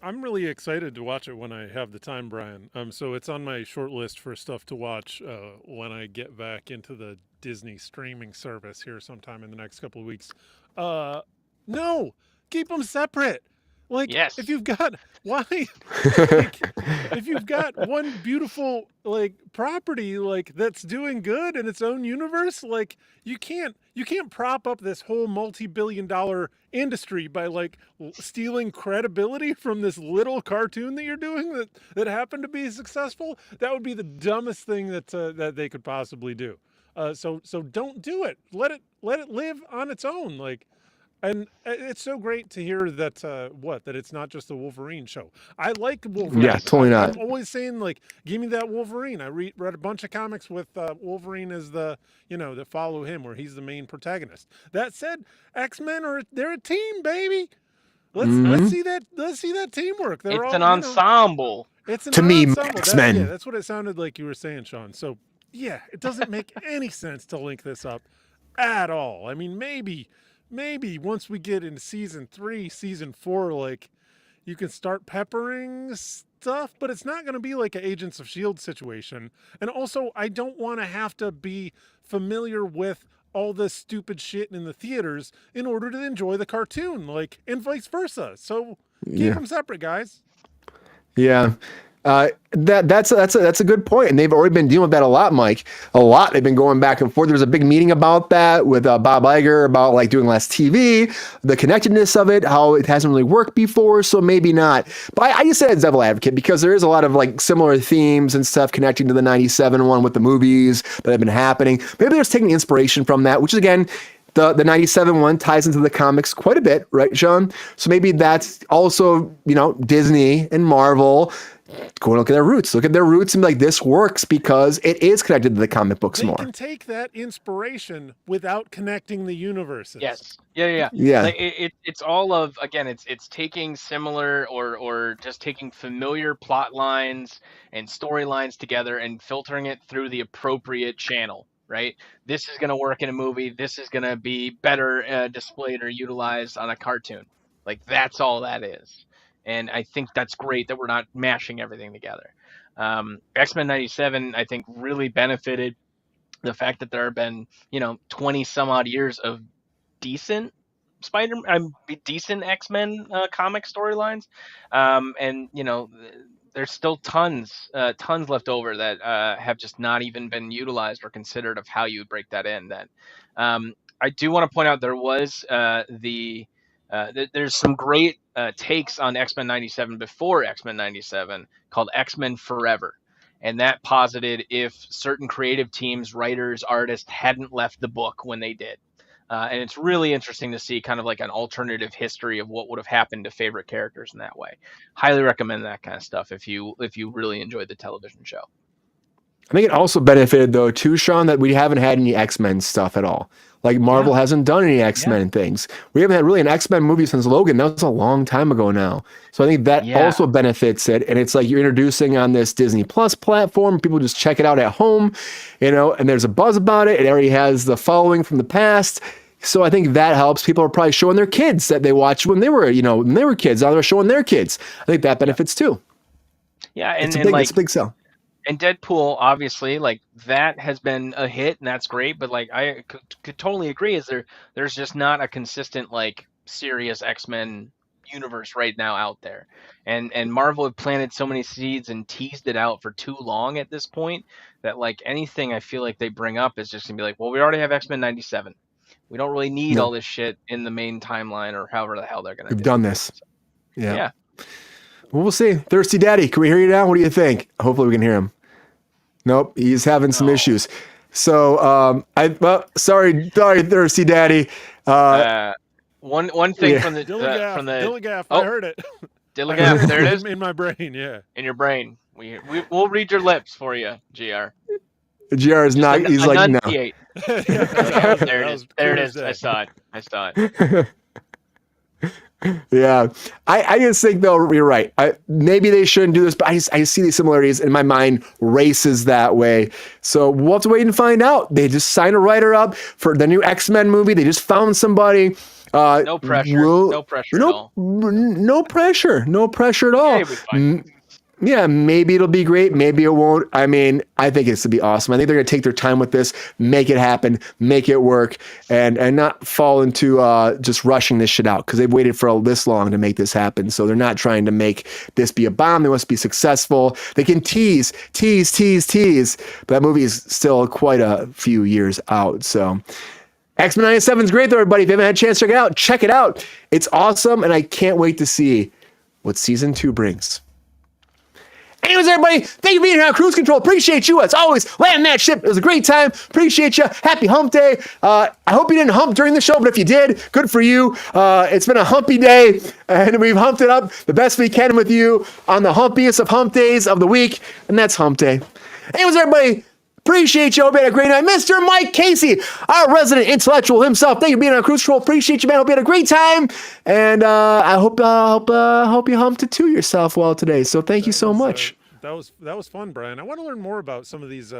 Speaker 4: I'm really excited to watch it when I have the time, Brian. So it's on my short list for stuff to watch when I get back into the Disney streaming service here sometime in the next couple of weeks. No, keep them separate. Like,
Speaker 5: Yes.
Speaker 4: if you've got if you've got one beautiful like property like that's doing good in its own universe, like you can't prop up this whole multi-billion-dollar industry by like stealing credibility from this little cartoon that you're doing that happened to be successful. That would be the dumbest thing that they could possibly do. So don't do it. Let it live on its own. Like. And it's so great to hear that that it's not just a Wolverine show. I like Wolverine.
Speaker 3: Yeah, totally not.
Speaker 4: I'm always saying like, give me that Wolverine. I read a bunch of comics with Wolverine as the that follow him, where he's the main protagonist. That said, X-Men they're a team, baby. Let's see that teamwork.
Speaker 5: It's an ensemble.
Speaker 4: It's an
Speaker 3: To me,
Speaker 4: ensemble.
Speaker 3: X-Men.
Speaker 4: That's what it sounded like you were saying, Sean. So yeah, it doesn't make any sense to link this up at all. I mean, maybe once we get into season 3, season 4, like you can start peppering stuff, but it's not going to be like an Agents of S.H.I.E.L.D. situation. And also, I don't want to have to be familiar with all this stupid shit in the theaters in order to enjoy the cartoon, like, and vice versa. So keep them separate, guys.
Speaker 3: Yeah. That's a good point, and they've already been dealing with that a lot, Mike. A lot. They've been going back and forth. There was a big meeting about that with Bob Iger about like doing less TV, the connectedness of it, how it hasn't really worked before, so maybe not. But I just said it's devil advocate because there is a lot of like similar themes and stuff connecting to the '97 one with the movies that have been happening. Maybe they're just taking inspiration from that, which is again. The '97 one ties into the comics quite a bit, right, Sean? So maybe that's also, Disney and Marvel go and look at their roots. Look at their roots and be like, this works because it is connected to the comic books more.
Speaker 4: They can take that inspiration without connecting the universes.
Speaker 5: Yes. Yeah. Like, it's all of, again, it's taking similar or just taking familiar plot lines and storylines together and filtering it through the appropriate channel. Right? This is going to work in a movie. This is going to be better displayed or utilized on a cartoon. Like, that's all that is. And I think that's great that we're not mashing everything together. X-Men 97, I think, really benefited the fact that there have been, 20 some odd years of decent decent X-Men comic storylines. And, there's still tons left over that have just not even been utilized or considered of how you would break that in. That I do want to point out there was there's some great takes on X-Men 97 before X-Men 97 called X-Men Forever. And that posited if certain creative teams, writers, artists hadn't left the book when they did. And it's really interesting to see kind of like an alternative history of what would have happened to favorite characters in that way. Highly recommend that kind of stuff if you really enjoyed the television show.
Speaker 3: I think it also benefited though too, Sean, that we haven't had any X-Men stuff at all. Like Marvel hasn't done any X-Men things. We haven't had really an X-Men movie since Logan. That was a long time ago now. So I think that also benefits it. And it's like you're introducing on this Disney Plus platform. People just check it out at home, and there's a buzz about it. It already has the following from the past. So I think that helps. People are probably showing their kids that they watched when they were kids. Now they're showing their kids. I think that benefits too.
Speaker 5: Yeah,
Speaker 3: it's a big sell.
Speaker 5: And Deadpool, obviously, like that has been a hit, and that's great. But like I could totally agree, there's just not a consistent like serious X-Men universe right now out there. And Marvel had planted so many seeds and teased it out for too long at this point that like anything I feel like they bring up is just gonna be like, well, we already have X-Men 97. We don't really need all this shit in the main timeline or however the hell they're going to do it.
Speaker 3: We've done this.
Speaker 5: Yeah.
Speaker 3: Well, we'll see. Thirsty Daddy, can we hear you now? What do you think? Hopefully we can hear him. Nope, he's having some issues. So, sorry, Thirsty Daddy.
Speaker 5: One thing from the
Speaker 4: Dilligaff, I heard it.
Speaker 5: Dilligaff, there it is.
Speaker 4: In my brain, yeah.
Speaker 5: In your brain. We'll read your lips for you, GR.
Speaker 3: GR is not. He's like, no.
Speaker 5: There it is. There it is. I saw it.
Speaker 3: Yeah, I just think though you're right. Maybe they shouldn't do this, but I see these similarities, and my mind races that way. So we'll have to wait and find out. They just signed a writer up for the new X-Men movie. They just found somebody.
Speaker 5: No pressure. No pressure at all.
Speaker 3: No pressure. No pressure at all.
Speaker 5: Yeah, it'll be fine.
Speaker 3: Yeah, maybe it'll be great. Maybe it won't. I mean, I think it's to be awesome. I think they're going to take their time with this, make it happen, make it work, and not fall into just rushing this shit out because they've waited for this long to make this happen. So they're not trying to make this be a bomb. They must be successful. They can tease. But that movie is still quite a few years out. So X-Men 97 is great, though, everybody. If you haven't had a chance to check it out. It's awesome, and I can't wait to see what season 2 brings. Anyways, everybody, thank you for being here on Kruse Control. Appreciate you as always. Landing that ship. It was a great time. Appreciate you. Happy hump day. I hope you didn't hump during the show, but if you did, good for you. It's been a humpy day, and we've humped it up the best we can with you on the humpiest of hump days of the week, and that's hump day. Anyways, everybody, appreciate you. Hope you had a great night. Mr. Mike Casey, our resident intellectual himself. Thank you for being on Kruse Control. Appreciate you, man. Hope you had a great time. And I hope you humped it to yourself well today. So thank you so much.
Speaker 4: That was fun, Brian. I want to learn more about some of these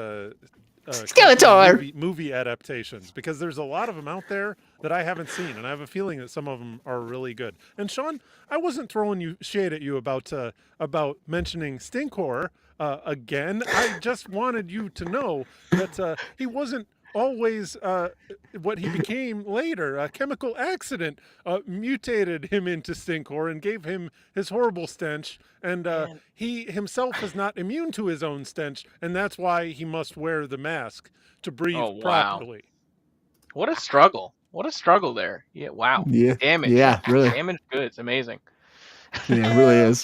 Speaker 3: Skeletor
Speaker 4: movie adaptations because there's a lot of them out there that I haven't seen, and I have a feeling that some of them are really good. And Sean, I wasn't throwing shade at you about mentioning Stinkor again. I just wanted you to know that he wasn't always what he became later. A chemical accident mutated him into Stinkor and gave him his horrible stench, and he himself is not immune to his own stench, and that's why he must wear the mask to breathe properly.
Speaker 5: What a struggle there. Yeah, wow.
Speaker 3: Yeah.
Speaker 5: Damage.
Speaker 3: Yeah, really.
Speaker 5: Damage goods. Amazing.
Speaker 3: Yeah, it really is.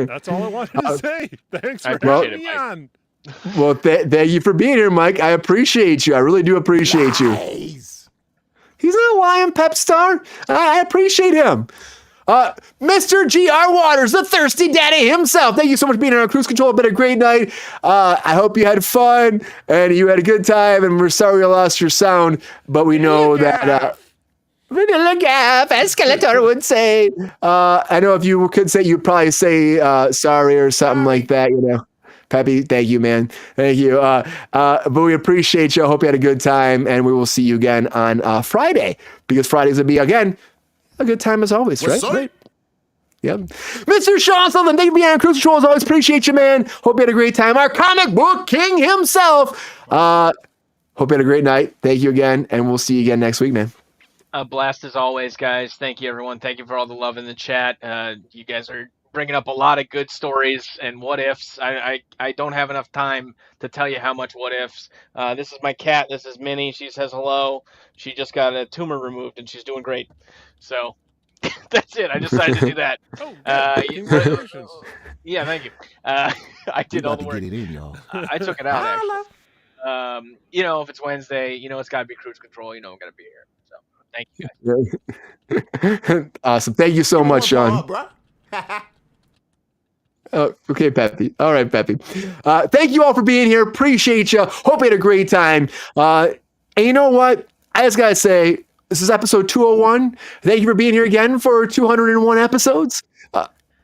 Speaker 4: That's all I wanted to say. Thanks for having me on.
Speaker 3: Well, thank you for being here, Mike. I appreciate you. I really do appreciate you. He's not lying, Pep Star. I appreciate him. Mr. G.R. Waters, the thirsty daddy himself. Thank you so much for being here on Kruse Control. It's been a great night. I hope you had fun and you had a good time. And we're sorry you lost your sound, but we know that. Vanilla Gaff, as Skeletor would say. I know if you could say, you'd probably say sorry or something like that, you know. Peppy, thank you, man. Thank you. But we appreciate you. I hope you had a good time, and we will see you again on Friday, because Fridays will be, again, a good time as always, right? Right. Yep. Mr. Sean Sutherland, thank you for being on Kruse Control. As always, appreciate you, man. Hope you had a great time. Our comic book king himself. Hope you had a great night. Thank you again, and we'll see you again next week, man.
Speaker 5: A blast as always, guys. Thank you, everyone. Thank you for all the love in the chat. You guys are bringing up a lot of good stories and what ifs. I don't have enough time to tell you how much what ifs. This is my cat. This is Minnie. She says hello. She just got a tumor removed and she's doing great. So that's it. I decided to do that.
Speaker 4: Congratulations.
Speaker 5: Yeah, thank you. I did all the work. I took it out, actually. If it's Wednesday, it's got to be Kruse Control. I'm going to be here. So thank you, guys.
Speaker 3: Awesome. Thank you so much, Sean. Okay, Peppy. All right, Peppy. Thank you all for being here. Appreciate you. Hope you had a great time. And you know what? I just got to say, this is episode 201. Thank you for being here again for 201 episodes.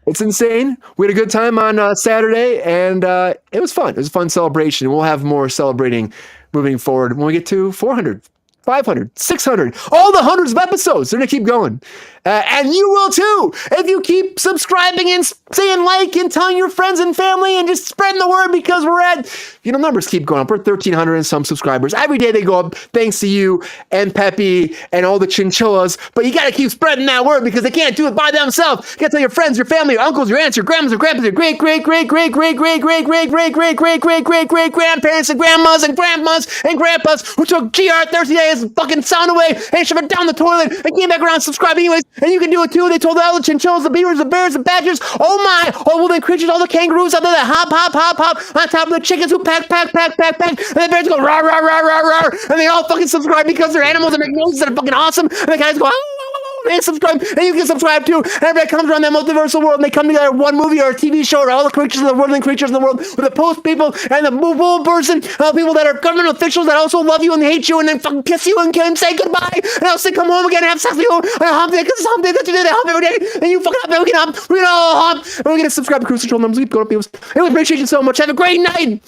Speaker 3: It's insane. We had a good time on Saturday, and it was fun. It was a fun celebration. We'll have more celebrating moving forward when we get to 400. 500, 600, all the hundreds of episodes. They're going to keep going. And you will too, if you keep subscribing and saying like and telling your friends and family and just spreading the word, because we're at, numbers keep going up. We're 1,300 and some subscribers. Every day they go up thanks to you and Peppy and all the chinchillas. But you got to keep spreading that word because they can't do it by themselves. You got to tell your friends, your family, your uncles, your aunts, your grandmas, your grandpas, your great grandparents and grandmas and grandmas and grandpas who took GR Thursday Day's fucking sound away and shoved it down the toilet and came back around and subscribed anyways. And you can do it too. They told all the chinchillas, the beavers, the bears, the badgers. Oh my! All the creatures, all the kangaroos out there that hop on top of the chickens who pack. And the bears go rah rah rah rah rah, and they all fucking subscribe because they're animals and make noises that are fucking awesome. And the guys go. and subscribe, and you can subscribe too. Everybody comes around that multiversal world, and they come together one movie or a TV show or all the creatures in the world and creatures in the world with the post people and the bull person, people that are government officials that also love you and hate you and then fucking kiss you and say goodbye and also come home again and have sex with you on a hump day because it's hump day that you did a hump every day and you fucking hump and we can hump, we're gonna all hump and we're gonna subscribe to Kruse Control numbers. Go up. We appreciate you so much. Have a great night,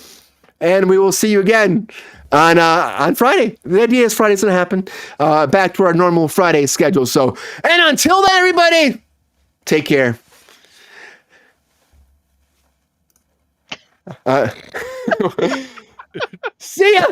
Speaker 3: and we will see you again on Friday. The idea is Friday's gonna happen back to our normal Friday schedule. So, and until then, everybody, take care. See ya.